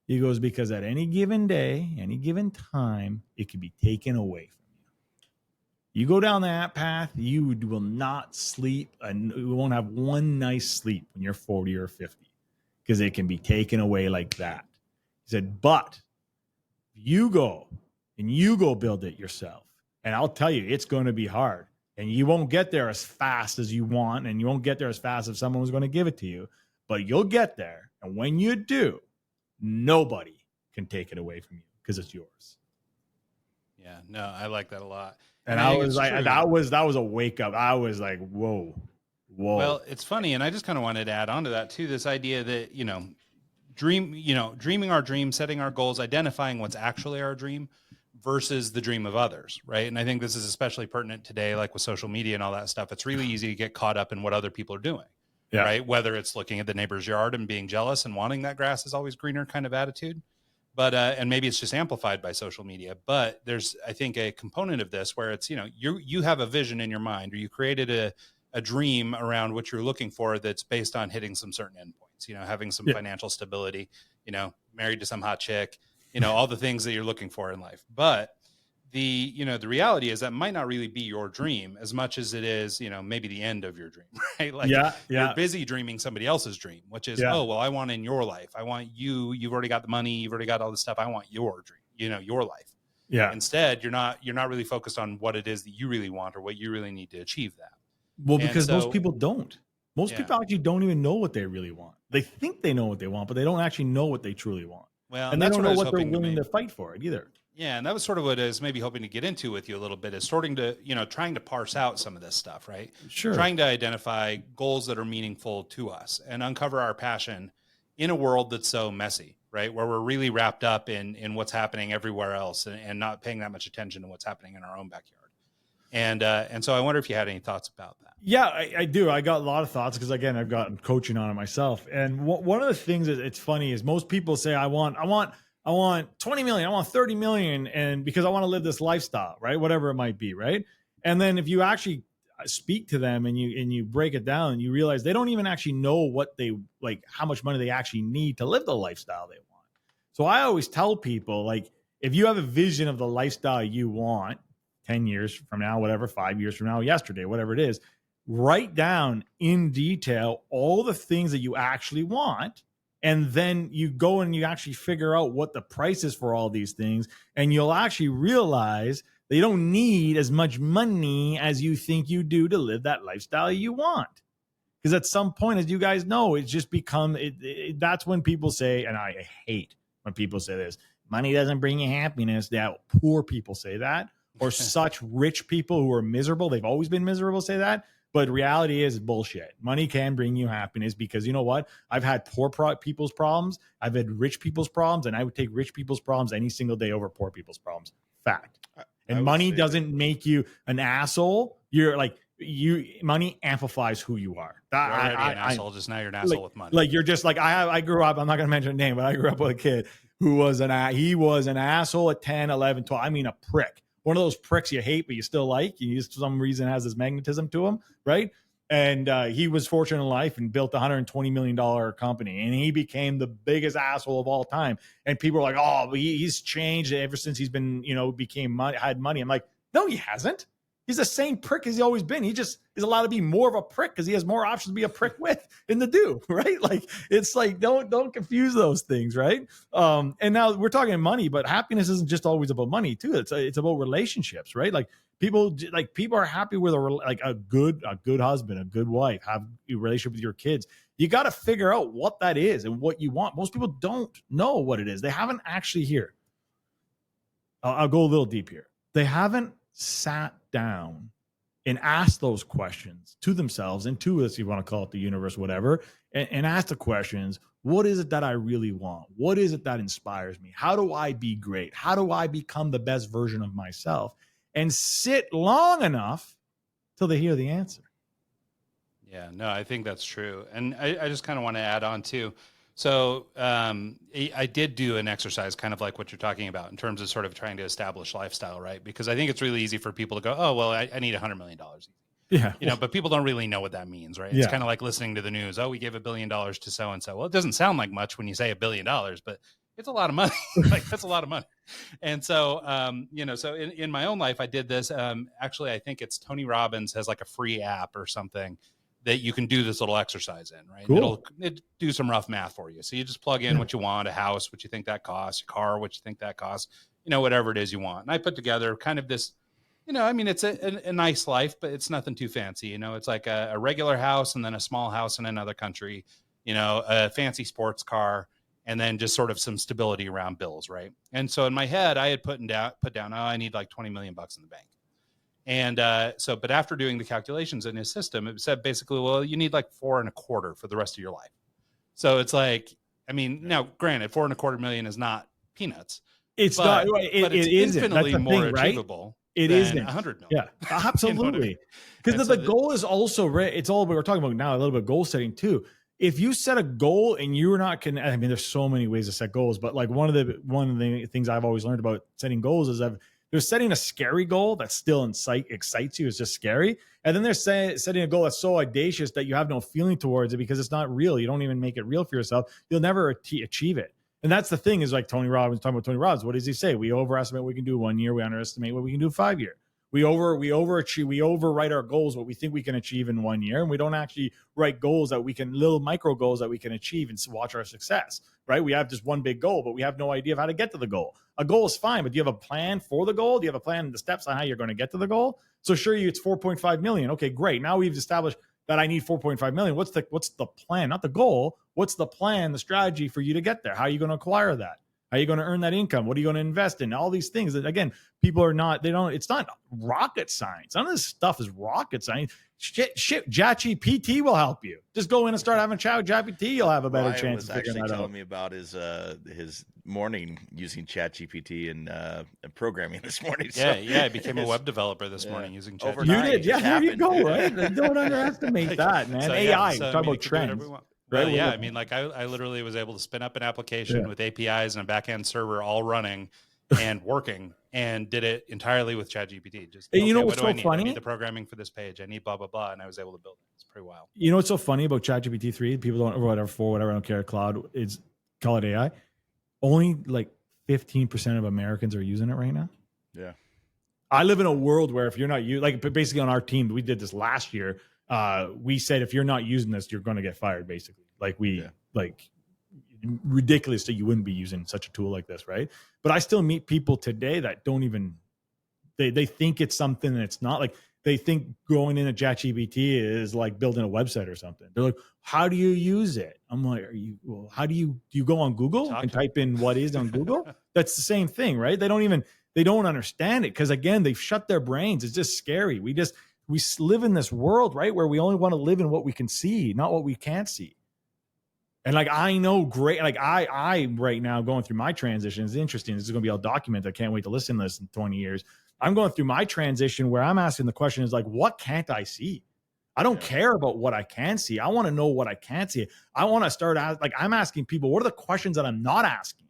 He goes, because at any given day, any given time, it can be taken away from you. You go down that path, you will not sleep, and you won't have one nice sleep when you're 40 or 50, because it can be taken away like that. He said, but you go build it yourself. And I'll tell you, it's going to be hard, and you won't get there as fast as you want. And you won't get there as fast as someone was going to give it to you, but you'll get there. And when you do, nobody can take it away from you because it's yours. Yeah, no, I like that a lot. And I was like, that was a wake up. I was like, whoa. Well, it's funny. And I just kind of wanted to add on to that too, this idea that, dreaming our dream, setting our goals, identifying what's actually our dream versus the dream of others. Right. And I think this is especially pertinent today, like with social media and all that stuff. It's really easy to get caught up in what other people are doing. Yeah. Right. Whether it's looking at the neighbor's yard and being jealous and wanting that grass is always greener kind of attitude. But, and maybe it's just amplified by social media, but there's, I think, a component of this where it's, you have a vision in your mind, or you created a dream around what you're looking for that's based on hitting some certain endpoints, having some financial stability, married to some hot chick, all the things that you're looking for in life. But the reality is that might not really be your dream as much as it is, maybe the end of your dream, right? Like you're busy dreaming somebody else's dream, which is, oh, well, I want in your life. I want you've already got the money. You've already got all this stuff. I want your dream, your life. Yeah. Instead, you're not really focused on what it is that you really want or what you really need to achieve that. Well, because most people don't. Most people actually don't even know what they really want. They think they know what they want, but they don't actually know what they truly want. Well, and they don't know what they're willing to fight for it either. Yeah. And that was sort of what I was maybe hoping to get into with you a little bit, is trying to parse out some of this stuff, right? Sure. Trying to identify goals that are meaningful to us and uncover our passion in a world that's so messy, right? Where we're really wrapped up in what's happening everywhere else and not paying that much attention to what's happening in our own backyard. And so I wonder if you had any thoughts about that. Yeah, I do. I got a lot of thoughts because, again, I've gotten coaching on it myself. And one of the things that it's funny is most people say, I want 20 million, I want 30 million. And because I want to live this lifestyle, right? Whatever it might be. Right. And then if you actually speak to them and you break it down, you realize they don't even actually know what they like, how much money they actually need to live the lifestyle they want. So I always tell people, like, if you have a vision of the lifestyle you want 10 years from now, whatever, 5 years from now, yesterday, whatever it is, write down in detail all the things that you actually want. And then you go and you actually figure out what the price is for all these things. And you'll actually realize that you don't need as much money as you think you do to live that lifestyle you want. Because at some point, as you guys know, it's just become, that's when people say, and I hate when people say this, money doesn't bring you happiness. That poor people say that, or such rich people who are miserable. They've always been miserable say that. But reality is bullshit. Money can bring you happiness because you know what? I've had poor people's problems. I've had rich people's problems, and I would take rich people's problems any single day over poor people's problems. Fact. And money doesn't make you an asshole. You're like, money amplifies who you are. You're already an asshole. Just now you're an asshole with money. Like you're just like, I grew up, I'm not going to mention a name, but I grew up with a kid who was he was an asshole at 10, 11, 12. I mean, a prick. One of those pricks you hate, but you still like. You for some reason has this magnetism to him, right? And he was fortunate in life and built a $120 million company. And he became the biggest asshole of all time. And people are like, oh, he's changed ever since he's been, had money. I'm like, no, he hasn't. He's the same prick as he always been. He just is allowed to be more of a prick because he has more options to be a prick with in the do, right? Like, it's like, don't confuse those things, right? And now we're talking money, but happiness isn't just always about money too. It's about relationships, right? Like people are happy with a good husband, a good wife, have a relationship with your kids. You got to figure out what that is and what you want. Most people don't know what it is. They haven't actually here. I'll go a little deep here. They haven't sat down and asked those questions to themselves and to us, you want to call it the universe, whatever, and ask the questions. What is it that I really want? What is it that inspires me? How do I be great? How do I become the best version of myself? And sit long enough till they hear the answer. Yeah, no, I think that's true. And I just kind of want to add on too. So I did do an exercise kind of like what you're talking about in terms of sort of trying to establish lifestyle, right? Because I think it's really easy for people to go, oh, well, I need $100 million. Yeah. But people don't really know what that means, right? It's kind of like listening to the news. Oh, we gave $1 billion to so-and-so. Well, it doesn't sound like much when you say $1 billion, but it's a lot of money. Like that's a lot of money. And so, so in my own life, I did this. Actually, I think it's Tony Robbins has like a free app or something that you can do this little exercise in, right? Cool. It'll do some rough math for you. So you just plug in what you want, a house, what you think that costs, a car, what you think that costs, whatever it is you want. And I put together kind of this, it's a nice life, but it's nothing too fancy. It's like a regular house and then a small house in another country, a fancy sports car, and then just sort of some stability around bills. Right. And so in my head, I had put down, oh, I need like 20 million bucks in the bank. And but after doing the calculations in his system, it said basically, well, you need like 4.25 for the rest of your life. So it's like, I mean, now granted, 4.25 million is not peanuts. It's not, but it's infinitely more achievable. It isn't 100 million. Yeah, absolutely. Because the goal is also, it's all we're talking about now, a little bit of goal setting too. If you set a goal and you're not I mean, there's so many ways to set goals, but like one of the things I've always learned about setting goals is there's setting a scary goal that still excites you. It's just scary. And then there's setting a goal that's so audacious that you have no feeling towards it because it's not real. You don't even make it real for yourself. You'll never achieve it. And that's the thing is like Tony Robbins, talking about Tony Robbins. What does he say? We overestimate what we can do 1 year. We underestimate what we can do 5 years. We overachieve. We overwrite our goals, what we think we can achieve in 1 year. And we don't actually write goals that little micro goals that we can achieve and watch our success, right? We have just one big goal, but we have no idea of how to get to the goal. A goal is fine, but do you have a plan for the goal? Do you have a plan, the steps on how you're going to get to the goal? So sure, it's 4.5 million. Okay, great. Now we've established that I need 4.5 million. What's the plan? Not the goal. What's the plan, the strategy for you to get there? How are you going to acquire that? How are you going to earn that income? What are you going to invest in? All these things that, again, people are not, it's not rocket science. None of this stuff is rocket science. Shit, ChatGPT will help you. Just go in and start having ChatGPT. You'll have a better chance of figuring that out. Ryan was actually telling me about his morning using ChatGPT and programming this morning. So I became a web developer this morning using ChatGPT. You did, yeah. There you go, right? Don't underestimate that, man. So, AI. Talk about trends. Right. Yeah. I mean, like I literally was able to spin up an application with APIs and a backend server all running and working, and did it entirely with ChatGPT. Just you know what's so funny? I need the programming for this page. I need blah blah blah, and I was able to build it. It's pretty wild. You know what's so funny about ChatGPT 3? People don't, or whatever, I don't care. Cloud is, call it AI. Only like 15% of Americans are using it right now. Yeah. I live in a world where if you're not like basically on our team, we did this last year. We said if you're not using this, you're going to get fired. Basically, like ridiculous that you wouldn't be using such a tool like this, right? But I still meet people today that don't even they think it's something and it's not. Like they think going in a ChatGPT is like building a website or something. They're like, how do you use it? I'm like, how do you go on Google and type in what is on Google? That's the same thing, right? They don't understand it because again, they've shut their brains. It's just scary. We live in this world, right, where we only want to live in what we can see, not what we can't see. And like, I know great, like I right now going through my transition. It's interesting. This is going to be all documented. I can't wait to listen to this in 20 years. I'm going through my transition where I'm asking the question is like, what can't I see? I don't care about what I can see. I want to know what I can't see. I want to start I'm asking people, what are the questions that I'm not asking?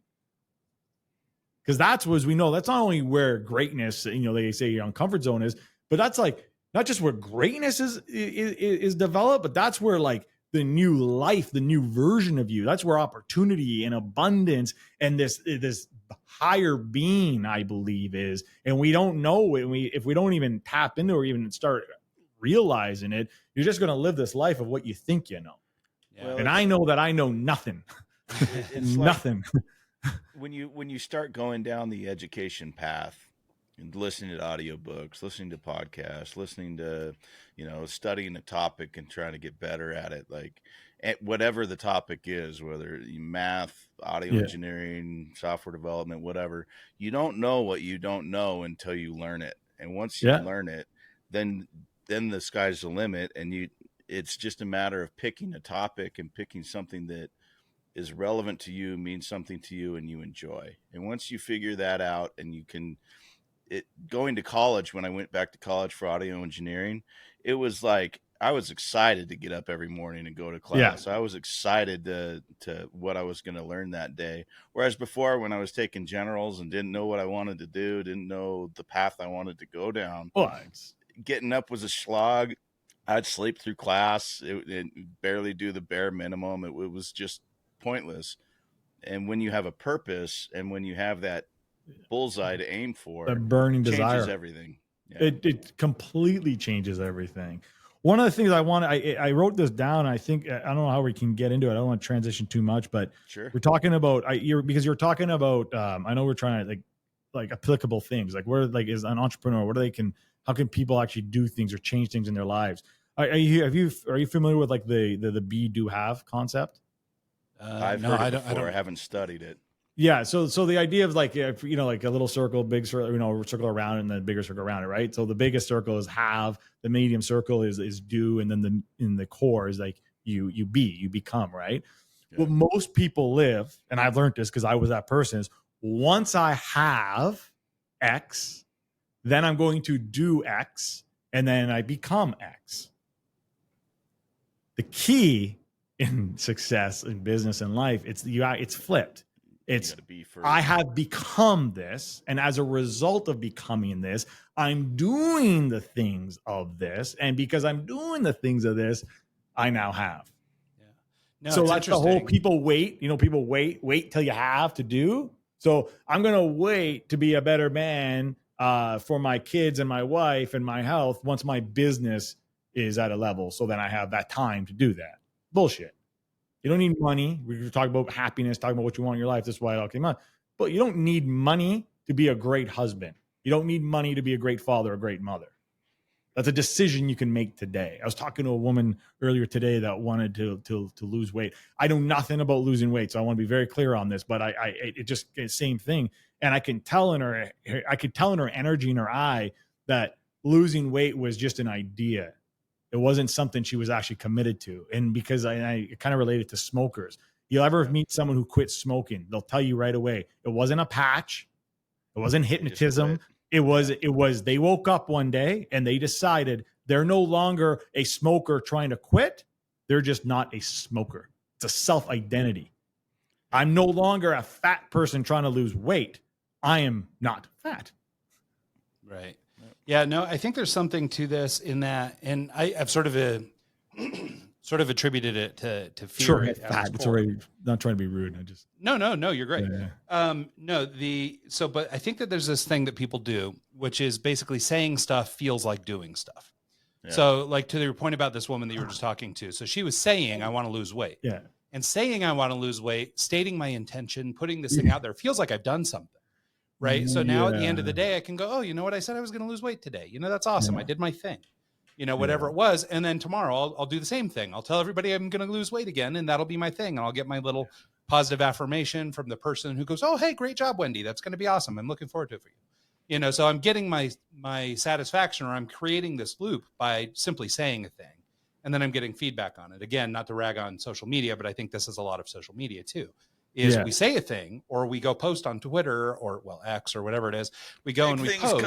Because that's what we know. That's not only where greatness, they say your own comfort zone is, but that's like, not just where greatness is developed, but that's where like the new life, the new version of you, that's where opportunity and abundance and this higher being, I believe, is. And we don't know it. If we don't even tap into or even start realizing it, you're just going to live this life of what you think you know. Yeah. Well, and I know that I know nothing. It's nothing. When you start going down the education path, and listening to audiobooks, listening to podcasts, listening to, studying a topic and trying to get better at it, like whatever the topic is, whether math, audio engineering, software development, whatever, you don't know what you don't know until you learn it. And once you learn it, then the sky's the limit. And it's just a matter of picking a topic and picking something that is relevant to you, means something to you, and you enjoy. And once you figure that out and you can, going to college, when I went back to college for audio engineering, it was like I was excited to get up every morning and go to class. I was excited to what I was going to learn that day. Whereas before, when I was taking generals and didn't know what I wanted to do, didn't know the path I wanted to go down, getting up was a slog. I'd sleep through class, it barely do the bare minimum. It was just pointless. And when you have a purpose and when you have that bullseye to aim for, the burning desire, changes everything. It completely changes everything. One of the things I wrote this down. I think, I don't know how we can get into it. I don't want to transition too much, but sure. We're talking about, because you're talking about, I know we're trying to like applicable things, like where, like, as an entrepreneur, how can people actually do things or change things in their lives? Are you familiar with like the be, do, have concept? I've No, heard it I before. I don't. haven't studied it. Yeah. So the idea of like, if, like a little circle, big circle, circle around and then bigger circle around it. Right. So the biggest circle is have, the medium circle is do. And then in the core is like you become, right. Yeah. What most people live, and I've learned this because I was that person, is once I have X, then I'm going to do X, and then I become X. The key in success in business and life, it's flipped. It's I have become this, and as a result of becoming this, I'm doing the things of this, and because I'm doing the things of this, I now have. Yeah. No, so that's the whole people wait. People wait till you have to do. So I'm going to wait to be a better man for my kids and my wife and my health once my business is at a level. So then I have that time to do that. Bullshit. You don't need money. We're talking about happiness, talking about what you want in your life. That's why it all came out. But you don't need money to be a great husband. You don't need money to be a great father, a great mother. That's a decision you can make today. I was talking to a woman earlier today that wanted to lose weight. I know nothing about losing weight, so I want to be very clear on this. But it just same thing, and I can tell in her energy in her eye that losing weight was just an idea. It wasn't something she was actually committed to. And because I kind of related to smokers. You'll ever meet someone who quit smoking, they'll tell you right away, it wasn't a patch. It wasn't hypnotism. It was they woke up one day and they decided they're no longer a smoker trying to quit. They're just not a smoker. It's a self-identity. I'm no longer a fat person trying to lose weight. I am not fat. Right. Yeah, no, I think there's something to this in that, and I've sort of attributed it to fear. Sure, it's already not trying to be rude. No, you're great. Yeah. But I think that there's this thing that people do, which is basically saying stuff feels like doing stuff. Yeah. So, like to your point about this woman that you were just talking to, so she was saying, "I want to lose weight." Yeah, and saying, "I want to lose weight," stating my intention, putting this thing out there, feels like I've done something. Right. So now at the end of the day, I can go, oh, you know what? I said I was going to lose weight today. That's awesome. Yeah. I did my thing, whatever it was. And then tomorrow I'll do the same thing. I'll tell everybody I'm going to lose weight again. And that'll be my thing. And I'll get my little positive affirmation from the person who goes, oh, hey, great job, Wendy. That's going to be awesome. I'm looking forward to it for you. So I'm getting my satisfaction, or I'm creating this loop by simply saying a thing. And then I'm getting feedback on it. Again, not to rag on social media, but I think this is a lot of social media too. We say a thing, or we go post on Twitter or X or whatever it is. We go and we post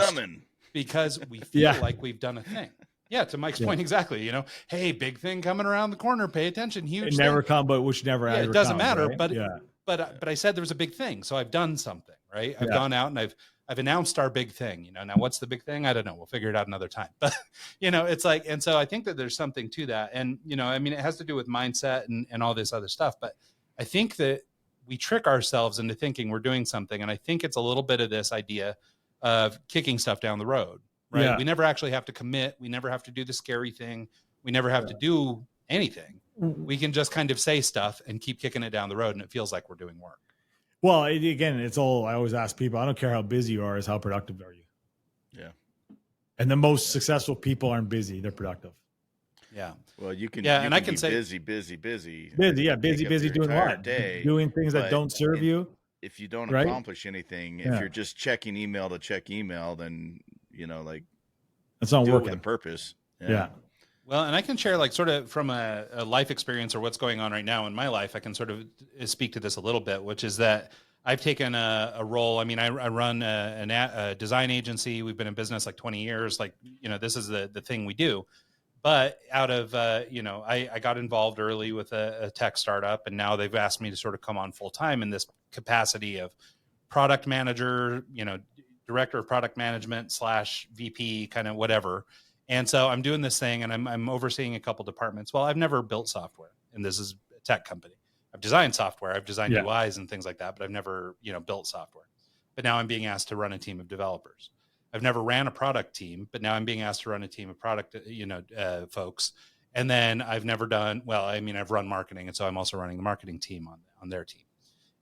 because we feel like we've done a thing. Yeah, to Mike's point, exactly. Hey, big thing coming around the corner. Pay attention. Huge. It never come, but which never. Yeah, it doesn't matter. Right? But I said there was a big thing, so I've done something, right? I've gone out and I've announced our big thing. Now what's the big thing? I don't know. We'll figure it out another time. But it's like, and so I think that there's something to that, and it has to do with mindset and all this other stuff. But I think that we trick ourselves into thinking we're doing something. And I think it's a little bit of this idea of kicking stuff down the road, right? Yeah. We never actually have to commit. We never have to do the scary thing. We never have to do anything. We can just kind of say stuff and keep kicking it down the road. And it feels like we're doing work. Well, I always ask people, I don't care how busy you are, is how productive are you? Yeah. And the most successful people aren't busy. They're productive. Yeah. Well, you can. Yeah, you and can I can say busy doing what? Day, doing things that don't serve you. If you don't accomplish anything, if you're just checking email to check email, then that's not do working. It with a purpose. Yeah. Well, and I can share sort of from a life experience or what's going on right now in my life. I can sort of speak to this a little bit, which is that I've taken a role. I mean, I run a design agency. We've been in business like 20 years. Like, this is the thing we do. But out of, I got involved early with a tech startup, and now they've asked me to sort of come on full time in this capacity of product manager, director of product management / VP, kind of whatever. And so I'm doing this thing, and I'm overseeing a couple departments. Well, I've never built software, and this is a tech company. I've designed software, I've designed UIs and things like that, but I've never, built software. But now I'm being asked to run a team of developers. I've never ran a product team, but now I'm being asked to run a team of product, folks. And then I've never done, I've run marketing. And so I'm also running the marketing team on their team.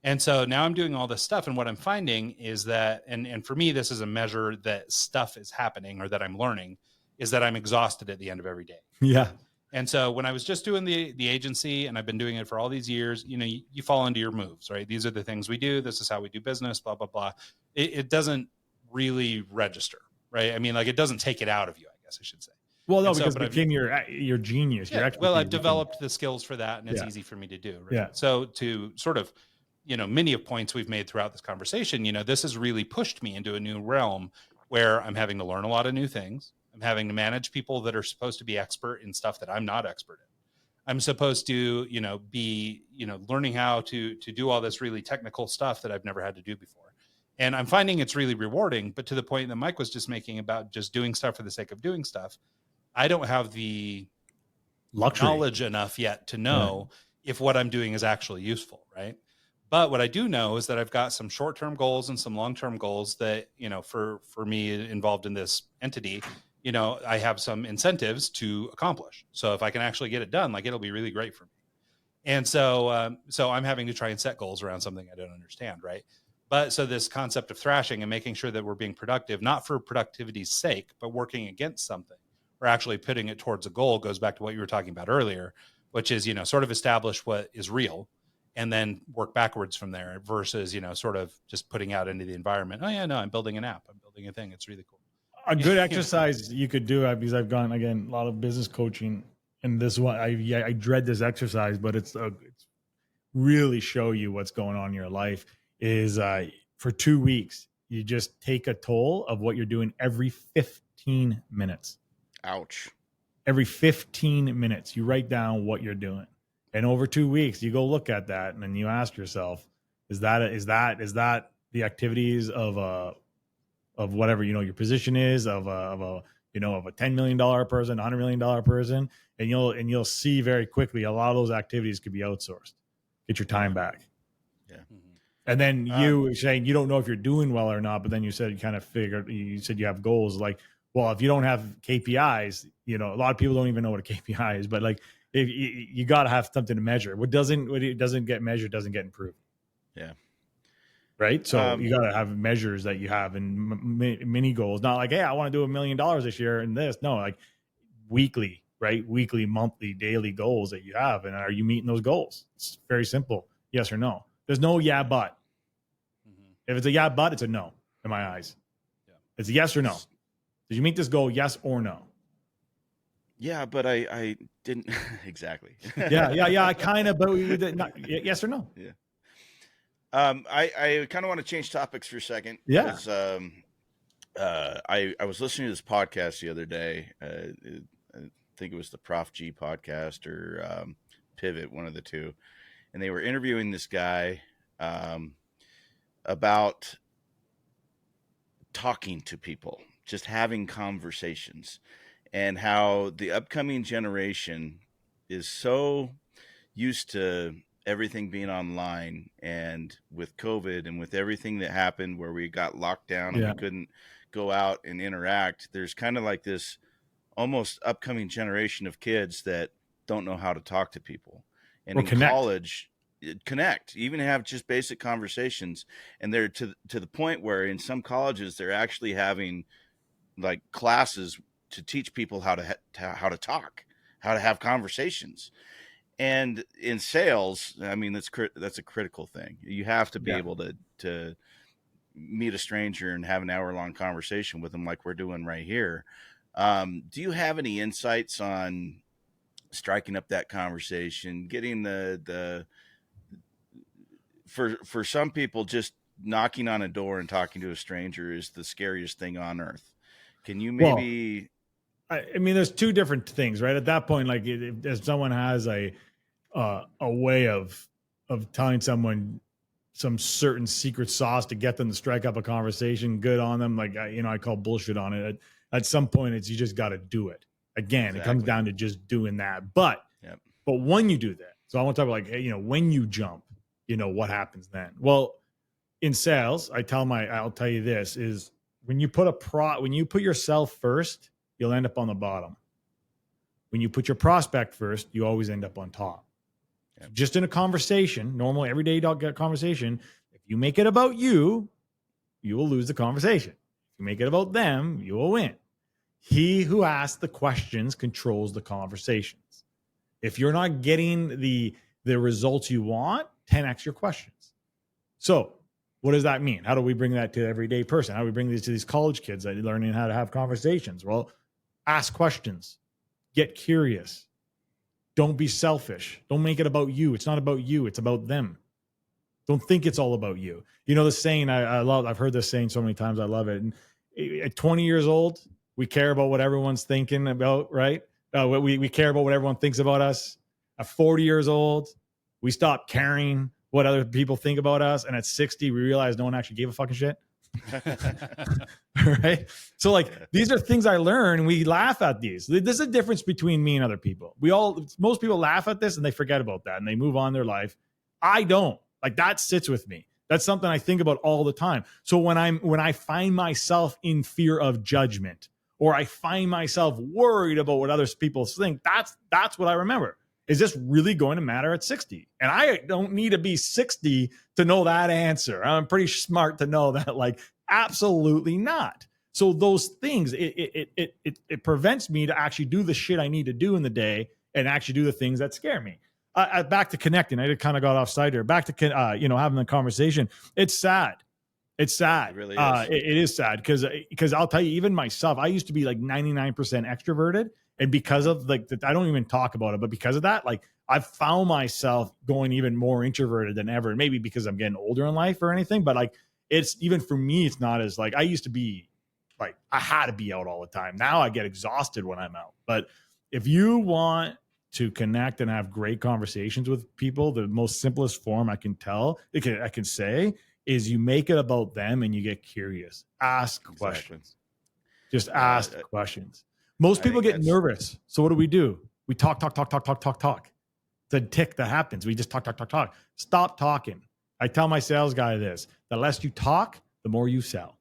And so now I'm doing all this stuff. And what I'm finding is that, and for me, this is a measure that stuff is happening or that I'm learning, is that I'm exhausted at the end of every day. Yeah. And so when I was just doing the agency, and I've been doing it for all these years, you fall into your moves, right? These are the things we do. This is how we do business, blah, blah, blah. It doesn't really register, right? I mean, like, it doesn't take it out of you, I guess I should say. Well, no, because it became your genius. Yeah, well, I've developed the skills for that, and it's easy for me to do. Right? Yeah. So to sort of, many of points we've made throughout this conversation, this has really pushed me into a new realm where I'm having to learn a lot of new things. I'm having to manage people that are supposed to be expert in stuff that I'm not expert in. I'm supposed to, be, learning how to do all this really technical stuff that I've never had to do before. And I'm finding it's really rewarding, but to the point that Mike was just making about just doing stuff for the sake of doing stuff, I don't have the knowledge enough yet to know if what I'm doing is actually useful, right? But what I do know is that I've got some short-term goals and some long-term goals that, for me involved in this entity, I have some incentives to accomplish. So if I can actually get it done, like, it'll be really great for me. And so I'm having to try and set goals around something I don't understand, right? But so this concept of thrashing and making sure that we're being productive, not for productivity's sake, but working against something, or actually putting it towards a goal, goes back to what you were talking about earlier, which is, sort of establish what is real and then work backwards from there versus, sort of just putting out into the environment. Oh yeah, no, I'm building an app. I'm building a thing. It's really cool. A good exercise you could do, because I've gone, again, a lot of business coaching, and this one, I dread this exercise, but it's really show you what's going on in your life, is for 2 weeks, you just take a toll of what you're doing every 15 minutes. Ouch. Every 15 minutes, you write down what you're doing. And over 2 weeks, you go look at that, and then you ask yourself, is that the activities of whatever, your position is, of a $10 million person, $100 million person, and you'll see very quickly a lot of those activities could be outsourced. Get your time back. Yeah. And then you saying you don't know if you're doing well or not, but then you said you said you have goals. Like, well, if you don't have KPIs, a lot of people don't even know what a KPI is, but like, if you got to have something to measure. What doesn't get measured doesn't get improved. Yeah. Right. So you got to have measures that you have, and mini goals, not like, hey, I want to do $1 million this year and this. No, like weekly, right? Weekly, monthly, daily goals that you have. And are you meeting those goals? It's very simple. Yes or no. There's no yeah, but. If it's a yeah, but, it's a no in my eyes. Yeah. It's a yes or no. Did you meet this goal? Yes or no? Yeah, but I didn't exactly. Yeah. I kind of, but we did not. Yes or no? Yeah. I kind of want to change topics for a second. Yeah. I was listening to this podcast the other day. I think it was the Prof G podcast or Pivot, one of the two, and they were interviewing this guy about talking to people, just having conversations, and how the upcoming generation is so used to everything being online, and with COVID and with everything that happened where we got locked down and we couldn't go out and interact, there's kind of like this almost upcoming generation of kids that don't know how to talk to people. And in college, connect, even have just basic conversations. And they're to the point where in some colleges, they're actually having like classes to teach people how to talk, how to have conversations. And in sales, I mean, that's a critical thing. You have to be able to meet a stranger and have an hour-long conversation with them like we're doing right here. Do you have any insights on striking up that conversation, getting for some people, just knocking on a door and talking to a stranger is the scariest thing on earth. Can you maybe... Well, I mean, there's two different things, right? At that point, like if someone has a way of telling someone some certain secret sauce to get them to strike up a conversation, good on them. Like, I call bullshit on it. At some point, you just got to do it. Again, It comes down to just doing that. But when you do that, so I want to talk about like, hey, when you jump, what happens then? Well, in sales, I'll tell you this is when you put yourself first, you'll end up on the bottom. When you put your prospect first, you always end up on top. Yep. Just in a conversation, normal, everyday conversation, if you make it about you, you will lose the conversation. If you make it about them, you will win. He who asks the questions controls the conversations. If you're not getting the results you want, 10x your questions. So what does that mean? How do we bring that to the everyday person? How do we bring these to these college kids that are learning how to have conversations? Well, ask questions, get curious. Don't be selfish. Don't make it about you. It's not about you. It's about them. Don't think it's all about you. You know, the saying I love, I've heard this saying so many times. I love it. And at 20 years old, we care about what everyone's thinking about, right? We care about what everyone thinks about us. At 40 years old, we stop caring what other people think about us. And at 60, we realize no one actually gave a fucking shit. Right? So like, these are things I learned. We laugh at these. There's a difference between me and other people. Most people laugh at this and they forget about that and they move on their life. I don't. Like, that sits with me. That's something I think about all the time. So when I find myself in fear of judgment, or I find myself worried about what other people think, that's what I remember. Is this really going to matter at 60? And I don't need to be 60 to know that answer. I'm pretty smart to know that, like, absolutely not. So those things, it prevents me to actually do the shit I need to do in the day and actually do the things that scare me. Back to connecting. I kind of got off side here. Back to having the conversation. It's sad. It's sad. It really is. It is sad because I'll tell you, even myself, I used to be like 99% extroverted, and because of I don't even talk about it, but because of that, like, I've found myself going even more introverted than ever. And maybe because I'm getting older in life or anything, but like, it's even for me, it's not as like, I used to be like, I had to be out all the time. Now I get exhausted when I'm out. But if you want to connect and have great conversations with people, the most simplest form I can say is you make it about them and you get curious. Ask questions. Just ask questions. Most people get nervous. So what do? We talk. It's a tick that happens. We just talk. Stop talking. I tell my sales guy this: the less you talk, the more you sell.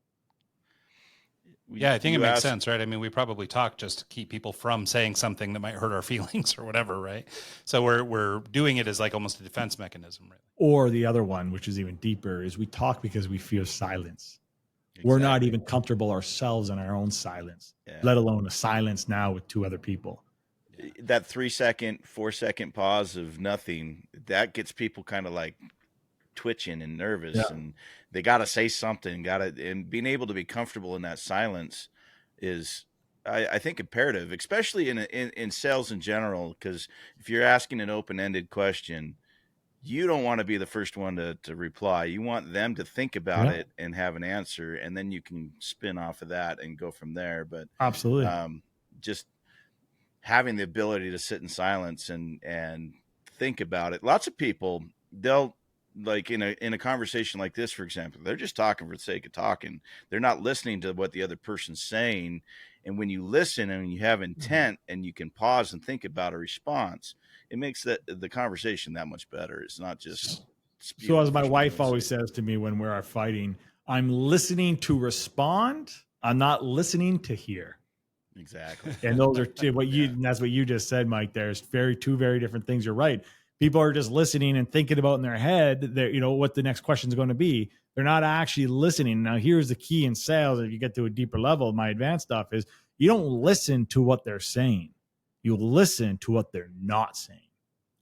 Yeah, I think it makes sense, right? I mean, we probably talk just to keep people from saying something that might hurt our feelings or whatever, right? So we're doing it as like almost a defense mechanism, right? Or the other one, which is even deeper, is we talk because we fear silence. Exactly. We're not even comfortable ourselves in our own silence, let alone a silence now with two other people. That 3-second, 4-second pause of nothing, that gets people kind of like twitching and nervous, and they got to say something, and being able to be comfortable in that silence is, I think, imperative, especially in sales in general, because if you're asking an open-ended question, you don't want to be the first one to reply. You want them to think about it and have an answer, and then you can spin off of that and go from there. But absolutely, just having the ability to sit in silence and think about it. Lots of people, they'll, like in a conversation like this, for example, they're just talking for the sake of talking. They're not listening to what the other person's saying. And when you listen and you have intent and you can pause and think about a response, it makes the conversation that much better. It's not just. So as my wife always says to me when we're fighting, I'm listening to respond. I'm not listening to hear. Exactly. And those are that's what you just said, Mike. There's two very different things. You're right. People are just listening and thinking about in their head that, what the next question is going to be. They're not actually listening. Now, here's the key in sales. If you get to a deeper level, my advanced stuff is you don't listen to what they're saying. You listen to what they're not saying.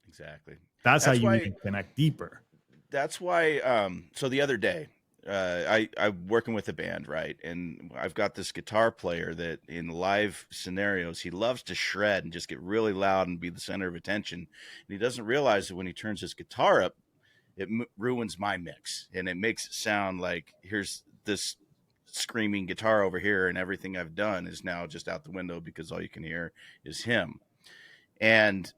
Exactly. That's how you can connect deeper. That's why. So the other day, I'm working with a band, right? And I've got this guitar player that in live scenarios, he loves to shred and just get really loud and be the center of attention. And he doesn't realize that when he turns his guitar up, it ruins my mix. And it makes it sound like here's this screaming guitar over here, and everything I've done is now just out the window because all you can hear is him. And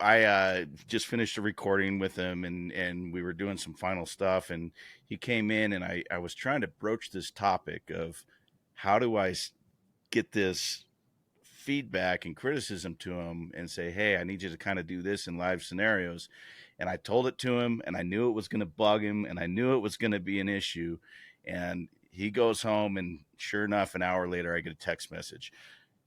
I just finished a recording with him, and we were doing some final stuff, and he came in, and I was trying to broach this topic of how do I get this feedback and criticism to him and say, hey, I need you to kind of do this in live scenarios. And I told it to him, and I knew it was going to bug him, and I knew it was going to be an issue. And he goes home, and sure enough, an hour later, I get a text message.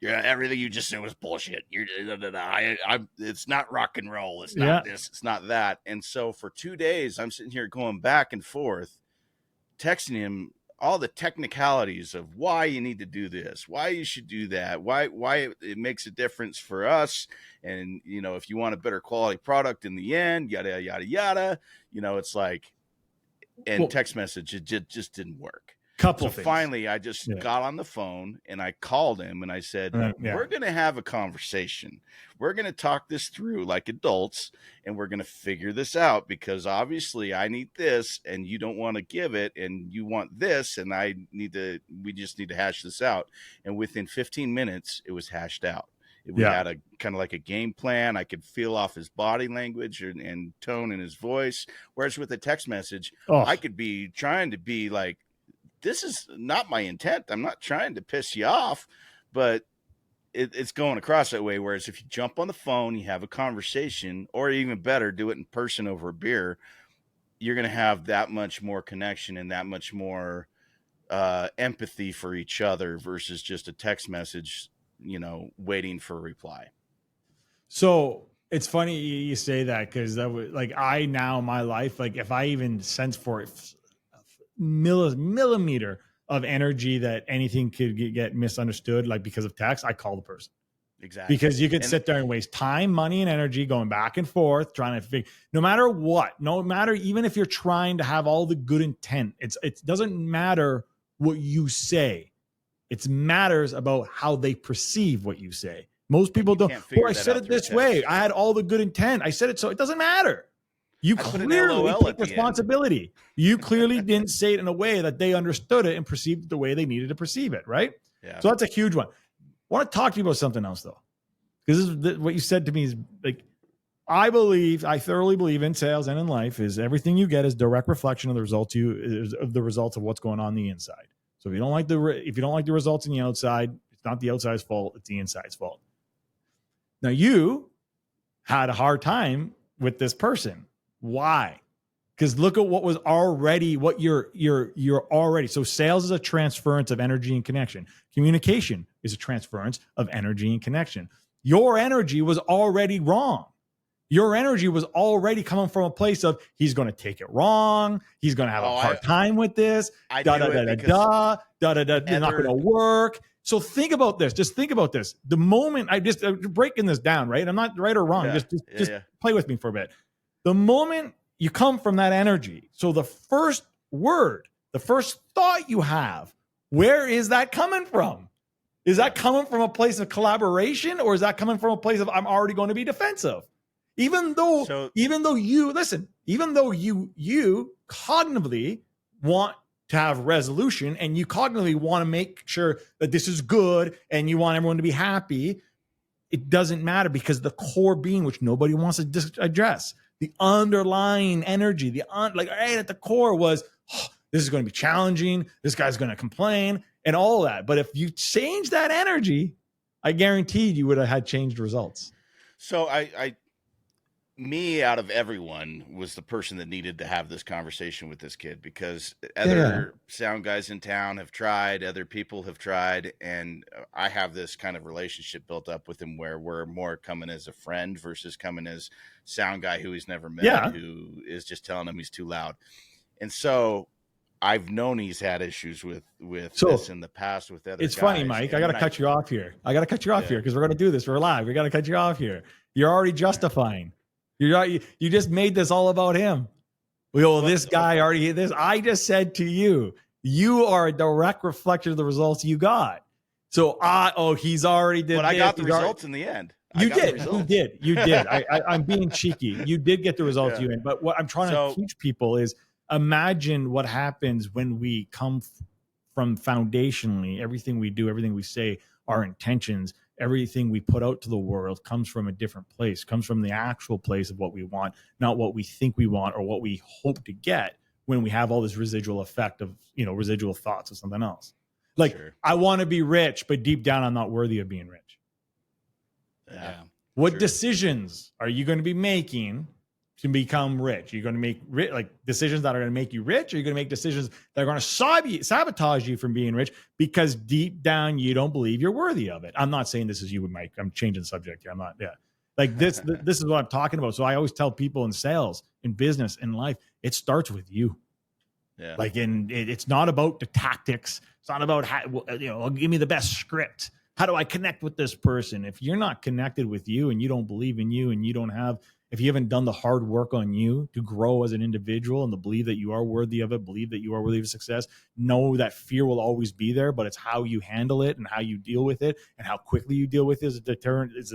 Yeah, everything you just said was bullshit. It's not rock and roll. It's not this. It's not that. And so for 2 days, I'm sitting here going back and forth, texting him all the technicalities of why you need to do this, why you should do that, why it makes a difference for us. And, if you want a better quality product in the end, yada, yada, yada, it's like, and text message, it just didn't work. So finally, I just got on the phone and I called him and I said, we're going to have a conversation. We're going to talk this through like adults, and we're going to figure this out, because obviously I need this and you don't want to give it, and you want this, and we just need to hash this out. And within 15 minutes, it was hashed out. We had a kind of like a game plan. I could feel off his body language and tone in his voice. Whereas with a text message, I could be trying to be like, this is not my intent. I'm not trying to piss you off, but it's going across that way. Whereas if you jump on the phone, you have a conversation, or even better, do it in person over a beer, you're going to have that much more connection and that much more empathy for each other versus just a text message, waiting for a reply. So it's funny you say that, because that was like, now in my life, like if I even sense for it, millimeter of energy that anything could get misunderstood, like because of text, I call the person. Exactly. Because you could sit there and waste time, money, and energy going back and forth, trying to figure, no matter, even if you're trying to have all the good intent, it doesn't matter what you say. It matters about how they perceive what you say. Most people don't. I said it this way. I had all the good intent. I said it, so it doesn't matter. You clearly take responsibility. You clearly didn't say it in a way that they understood it and perceived it the way they needed to perceive it, right? Yeah. So that's a huge one. I want to talk to you about something else, though, because this is what you said to me is like, I thoroughly believe in sales and in life is everything you get is direct reflection of the results of what's going on the inside. So if you don't like the results in the outside, it's not the outside's fault; it's the inside's fault. Now you had a hard time with this person. Why? Because look at what you're already. So sales is a transference of energy and connection. Communication is a transference of energy and connection. Your energy was already wrong. Your energy was already coming from a place of, he's going to take it wrong. He's going to have a hard time with this. It's not going to work. So think about this. Just think about this. The moment I'm breaking this down, right? I'm not right or wrong. Just play with me for a bit. The moment you come from that energy, so the first word, the first thought you have, where is that coming from? Is that coming from a place of collaboration, or is that coming from a place of, I'm already going to be defensive? Even though you cognitively want to have resolution, and you cognitively want to make sure that this is good, and you want everyone to be happy, it doesn't matter, because the core being, which nobody wants to address, the underlying energy, right at the core was, this is going to be challenging. This guy's going to complain and all that. But if you change that energy, I guaranteed you would have had changed results. So me out of everyone was the person that needed to have this conversation with this kid, because other sound guys in town have tried, other people have tried, and I have this kind of relationship built up with him where we're more coming as a friend versus coming as sound guy who he's never met, who is just telling him he's too loud. And so I've known he's had issues with this in the past with other guys. Funny, Mike. I got to cut you off here. Here because we're going to do this. We're live. We got to cut you off here. You're already justifying. You just made this all about him. Well, this guy already hit this. I just said to you, you are a direct reflection of the results you got. So, he's already did. But I got the results in the end. You did. I'm being cheeky. You did get the results you in. But what I'm trying to teach people is, imagine what happens when we come from foundationally, everything we do, everything we say, our intentions, everything we put out to the world comes from a different place, comes from the actual place of what we want, not what we think we want or what we hope to get when we have all this residual effect of, residual thoughts of something else. Like, I want to be rich, but deep down, I'm not worthy of being rich. Yeah. What decisions are you going to be making to become rich? You're going to make decisions that are going to make you rich, or you're going to make decisions that are going to sabotage you from being rich because deep down you don't believe you're worthy of it. I'm not saying this is you, Mike. I'm changing the subject here. I'm not. Yeah, like this. This is what I'm talking about. So I always tell people in sales, in business, in life, it starts with you. Yeah. Like, it's not about the tactics. It's not about give me the best script. How do I connect with this person? If you're not connected with you and you don't believe in you and if you haven't done the hard work on you to grow as an individual and to believe that you are worthy of it, believe that you are worthy of success, know that fear will always be there, but it's how you handle it and how you deal with it and how quickly you deal with it is a deterrent, is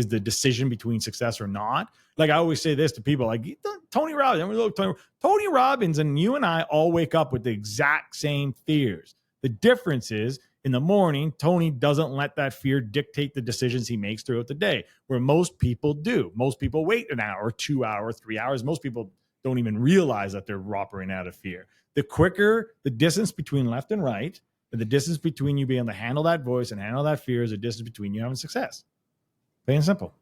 the decision between success or not. Like I always say this to people, like Tony Robbins and you and I all wake up with the exact same fears. The difference is in the morning, Tony doesn't let that fear dictate the decisions he makes throughout the day, where most people do. Most people wait an hour, 2 hours, 3 hours. Most people don't even realize that they're operating out of fear. The quicker the distance between left and right, and the distance between you being able to handle that voice and handle that fear is the distance between you having success. Plain and simple.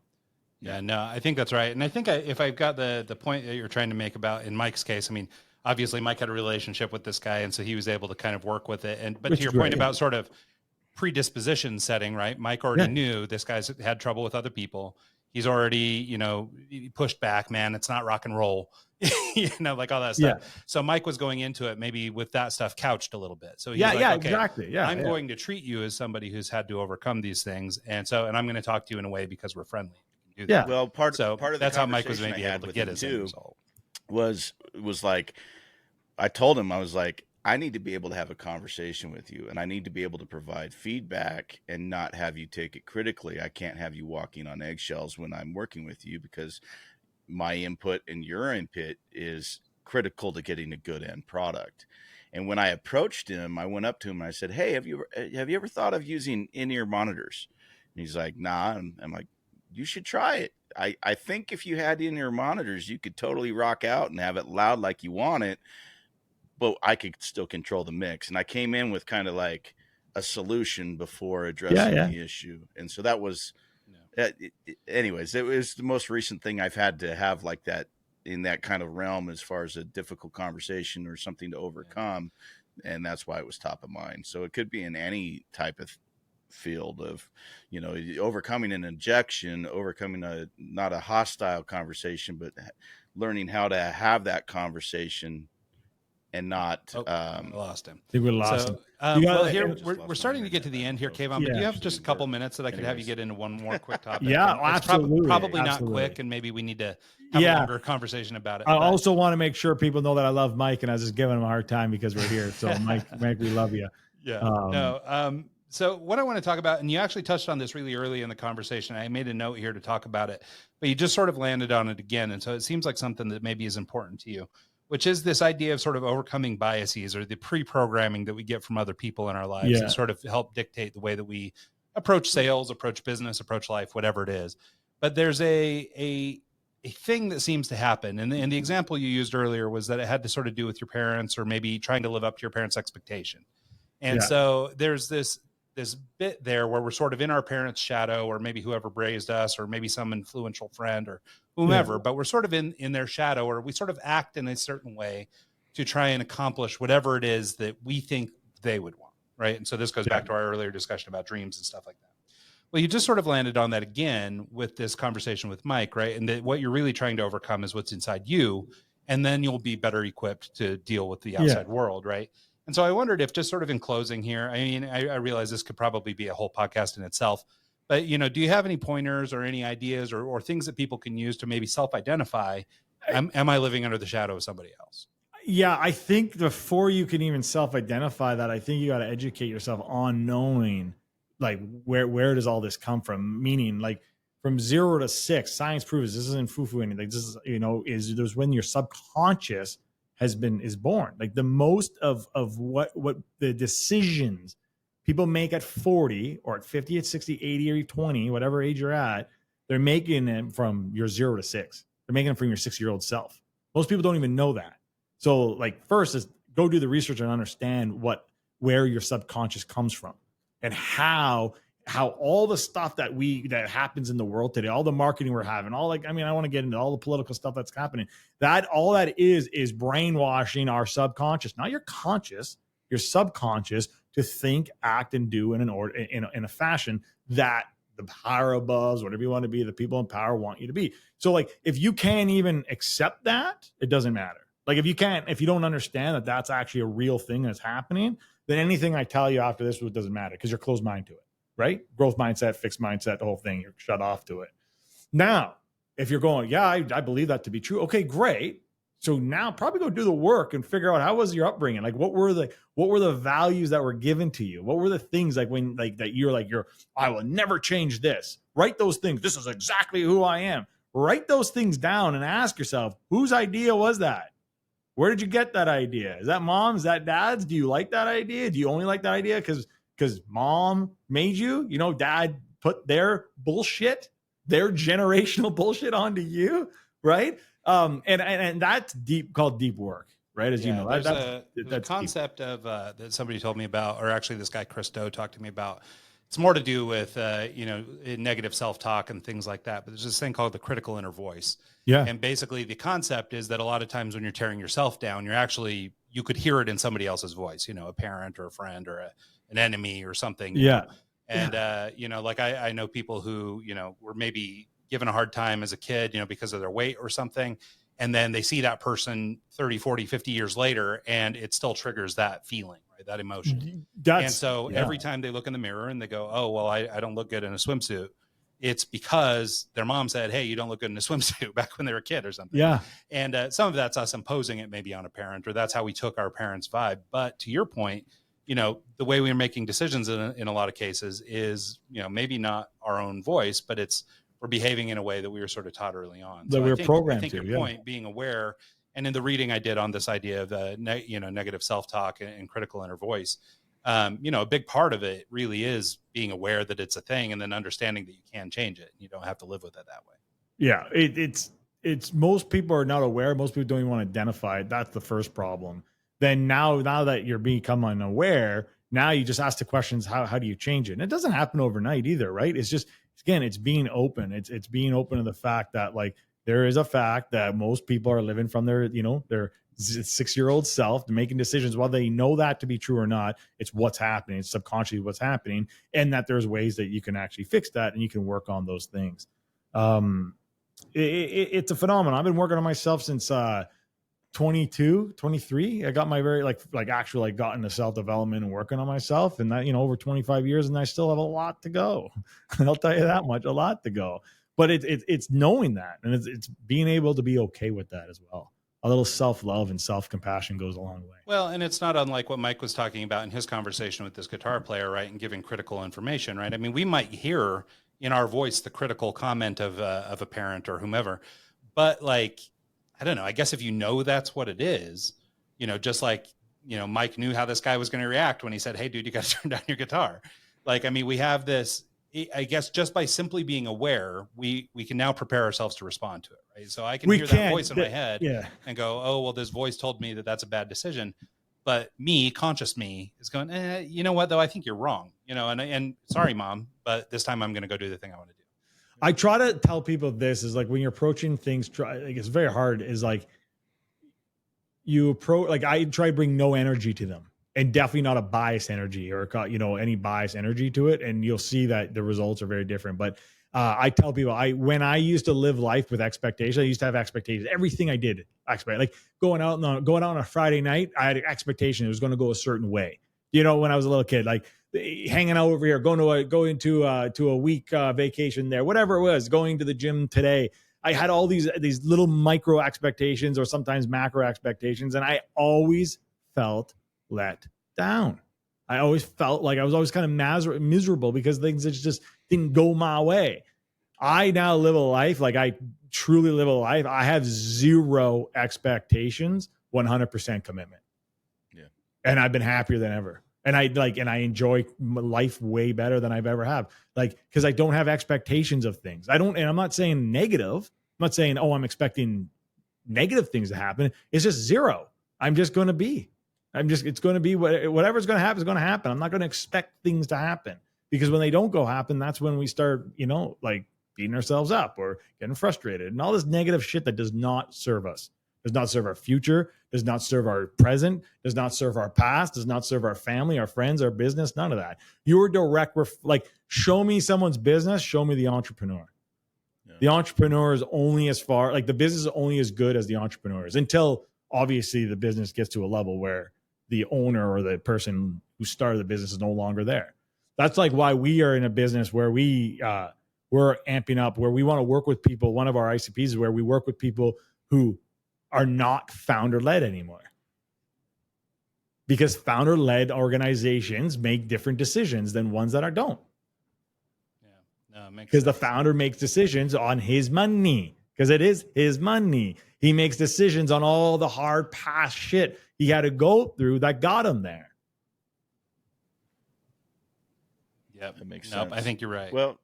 Yeah, no, I think that's right. And I think if I've got the point that you're trying to make about in Mike's case, I mean, obviously Mike had a relationship with this guy, and so he was able to kind of work with it. But to your point about sort of predisposition setting, right? Mike already knew this guy's had trouble with other people. He's already, he pushed back, man. It's not rock and roll, like all that stuff. Yeah. So Mike was going into it maybe with that stuff couched a little bit. So he's okay, exactly. Yeah, I'm going to treat you as somebody who's had to overcome these things, and I'm going to talk to you in a way because we're friendly. Yeah. Well, part of that's how Mike was maybe able to get his end result. Was like, I told him, I was like, I need to be able to have a conversation with you, and I need to be able to provide feedback and not have you take it critically. I can't have you walking on eggshells when I'm working with you, because my input and your input is critical to getting a good end product. And when I approached him, I went up to him and I said, hey, have you ever thought of using in-ear monitors? And he's like, nah. And I'm like, you should try it. I think if you had in-ear monitors, you could totally rock out and have it loud like you want it, but I could still control the mix. And I came in with kind of like a solution before addressing the issue. And so that was, anyways, it was the most recent thing I've had to have like that in that kind of realm as far as a difficult conversation or something to overcome. And that's why it was top of mind. So it could be in any type of field of, overcoming an objection, overcoming not a hostile conversation, but learning how to have that conversation and not I lost him. I think we lost him. Well, here we're starting to get to the end here, Kayvon, but do you have just a couple minutes that I could have you get into one more quick topic? Absolutely. Probably not quick, and maybe we need to have a longer conversation about it. I also want to make sure people know that I love Mike, and I was just giving him a hard time because we're here. So Mike, we love you. Yeah. So what I want to talk about, and you actually touched on this really early in the conversation, I made a note here to talk about it, but you just sort of landed on it again. And so it seems like something that maybe is important to you, which is this idea of sort of overcoming biases or the pre-programming that we get from other people in our lives and sort of help dictate the way that we approach sales, approach business, approach life, whatever it is. But there's a thing that seems to happen. And the example you used earlier was that it had to sort of do with your parents or maybe trying to live up to your parents' expectation. And so there's this bit there where we're sort of in our parents' shadow, or maybe whoever raised us, or maybe some influential friend or whomever, but we're sort of in their shadow, or we sort of act in a certain way to try and accomplish whatever it is that we think they would want. Right. And so this goes back to our earlier discussion about dreams and stuff like that. Well, you just sort of landed on that again with this conversation with Mike, right? And that what you're really trying to overcome is what's inside you, and then you'll be better equipped to deal with the outside world, right? And so I wondered if, just sort of in closing here, I mean, I realize this could probably be a whole podcast in itself, but, do you have any pointers or any ideas or things that people can use to maybe self-identify? Am I living under the shadow of somebody else? Yeah, I think before you can even self-identify that, I think you got to educate yourself on knowing, like, where does all this come from? Meaning, like, from 0 to 6, science proves this isn't foo-foo anything. This is, there's when your subconscious is born. Like the most of what the decisions people make at 40 or at 50, at 60, 80, or 20, whatever age you're at, they're making them from your 0 to 6. They're making them from your 6-year-old self. Most people don't even know that. So like first is go do the research and understand where your subconscious comes from and how all the stuff that happens in the world today, all the marketing we're having, I want to get into all the political stuff that's happening. All that is brainwashing our subconscious, not your conscious, your subconscious, to think, act, and do in a fashion that the power above, whatever you want to be, the people in power want you to be. So like, if you can't even accept that, it doesn't matter. Like if you don't understand that that's actually a real thing that's happening, then anything I tell you after this doesn't matter because you're closed mind to it, right? Growth mindset, fixed mindset, the whole thing, you're shut off to it. Now, if you're going, yeah, I believe that to be true. Okay, great. So now probably go do the work and figure out how was your upbringing? Like what were the values that were given to you? What were the things like when like that you're I will never change this. Write those things. This is exactly who I am. Write those things down and ask yourself, whose idea was that? Where did you get that idea? Is that mom's? Is that dad's? Do you like that idea? Do you only like that idea because mom made you? You know, dad put their bullshit, their generational bullshit onto you, right? And that's called deep work, right? As you know, there's a concept of that somebody told me about, or actually this guy Chris Doe talked to me about. It's more to do with negative self-talk and things like that. But there's this thing called the critical inner voice. Yeah. And basically the concept is that a lot of times when you're tearing yourself down, you could hear it in somebody else's voice, a parent or a friend or an enemy or something. Yeah. And, like I know people who, were maybe given a hard time as a kid, because of their weight or something. And then they see that person 30, 40, 50 years later, and it still triggers that feeling, right? That emotion. And so every time they look in the mirror and they go, oh, well, I don't look good in a swimsuit. It's because their mom said, hey, you don't look good in a swimsuit back when they were a kid or something. Yeah. And some of that's us imposing it maybe on a parent, or that's how we took our parents' vibe. But to your point, the way we're making decisions in a lot of cases is, maybe not our own voice, but we're behaving in a way that we were sort of taught early on. So we were programmed to. I think your point, being aware, and in the reading I did on this idea of negative self-talk and critical inner voice, a big part of it really is being aware that it's a thing, and then understanding that you can change it. You don't have to live with it that way. Yeah, it's most people are not aware. Most people don't even want to identify it. That's the first problem. Then now that you're become unaware, now you just ask the questions, how do you change it? And it doesn't happen overnight either, right? It's just, again, it's being open. It's being open to the fact that like there is a fact that most people are living from their 6-year-old self, making decisions, whether they know that to be true or not. It's what's happening. It's subconsciously what's happening, and that there's ways that you can actually fix that and you can work on those things. It's a phenomenon. I've been working on myself since 22, 23. I got my very actually got into self-development and working on myself, and that, over 25 years, and I still have a lot to go. I'll tell you that much, a lot to go. But it's knowing that, and it's being able to be okay with that as well. A little self-love and self-compassion goes a long way. Well, and it's not unlike what Mike was talking about in his conversation with this guitar player, right? And giving critical information, right? I mean, we might hear in our voice the critical comment of a parent or whomever, but I don't know. I guess if that's what it is, just like, Mike knew how this guy was going to react when he said, hey, dude, you got to turn down your guitar. We have this, I guess, just by simply being aware, we can now prepare ourselves to respond to it, right? So I can hear that voice in my head and go, oh, well, this voice told me that that's a bad decision. But conscious me is going, you know what, though? I think you're wrong, and sorry, Mom, but this time I'm going to go do the thing I want to do. I try to tell people this is when you're approaching things, it's very hard, is I try to bring no energy to them, and definitely not a bias energy or, any bias energy to it. And you'll see that the results are very different. But I tell people, when I used to live life with expectations, I used to have expectations. Everything I did, going out on a Friday night, I had an expectation it was going to go a certain way. When I was a little kid, hanging out over here, going to a week vacation there, whatever it was, going to the gym today. I had all these little micro expectations or sometimes macro expectations, and I always felt let down. I always felt like I was always kind of miserable because things just didn't go my way. I now live a life, I truly live a life. I have zero expectations, 100% commitment. Yeah. And I've been happier than ever. And I enjoy life way better than I've ever have. Because I don't have expectations of things. And I'm not saying negative. I'm not saying, oh, I'm expecting negative things to happen. It's just zero. I'm just going to be. It's going to be whatever's going to happen is going to happen. I'm not going to expect things to happen, because when they don't go happen, that's when we start, beating ourselves up or getting frustrated and all this negative shit that does not serve us, does not serve our future, does not serve our present, does not serve our past, does not serve our family, our friends, our business, none of that. You're direct, show me someone's business, show me the entrepreneur. Yeah. The entrepreneur is only as far, the business is only as good as the entrepreneur is, until obviously the business gets to a level where the owner or the person who started the business is no longer there. That's like why we are in a business where we're amping up, where we want to work with people. One of our ICPs is where we work with people who are not founder-led anymore. Because founder-led organizations make different decisions than ones that don't. Yeah, no, because the founder makes decisions on his money, because it is his money. He makes decisions on all the hard past shit he had to go through that got him there. Yep, that makes sense. I think you're right. Well,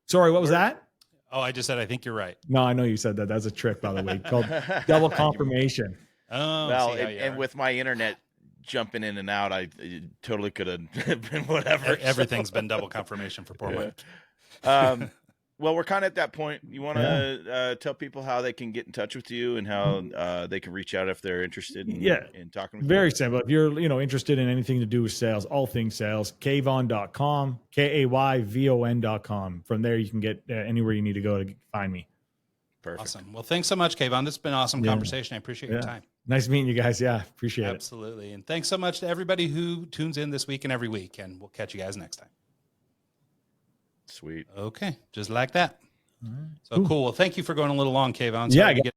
sorry, what was that? Oh, I just said I think you're right. No, I know you said that. That's a trick, by the way, called double confirmation. Oh, well, and with my internet jumping in and out, I totally could have been whatever. Everything's been double confirmation for poor Mike. Well, we're kind of at that point. You want to tell people how they can get in touch with you and how they can reach out if they're interested in talking with you? Very simple. If you're interested in anything to do with sales, all things sales, Kayvon.com, Kayvon.com. From there, you can get anywhere you need to go to find me. Perfect. Awesome. Well, thanks so much, Kayvon. This has been an awesome conversation. I appreciate your time. Nice meeting you guys. Yeah, appreciate it. Absolutely. And thanks so much to everybody who tunes in this week and every week. And we'll catch you guys next time. Sweet. Okay. Just like that. So cool. Well, thank you for going a little long, Kayvon. Yeah.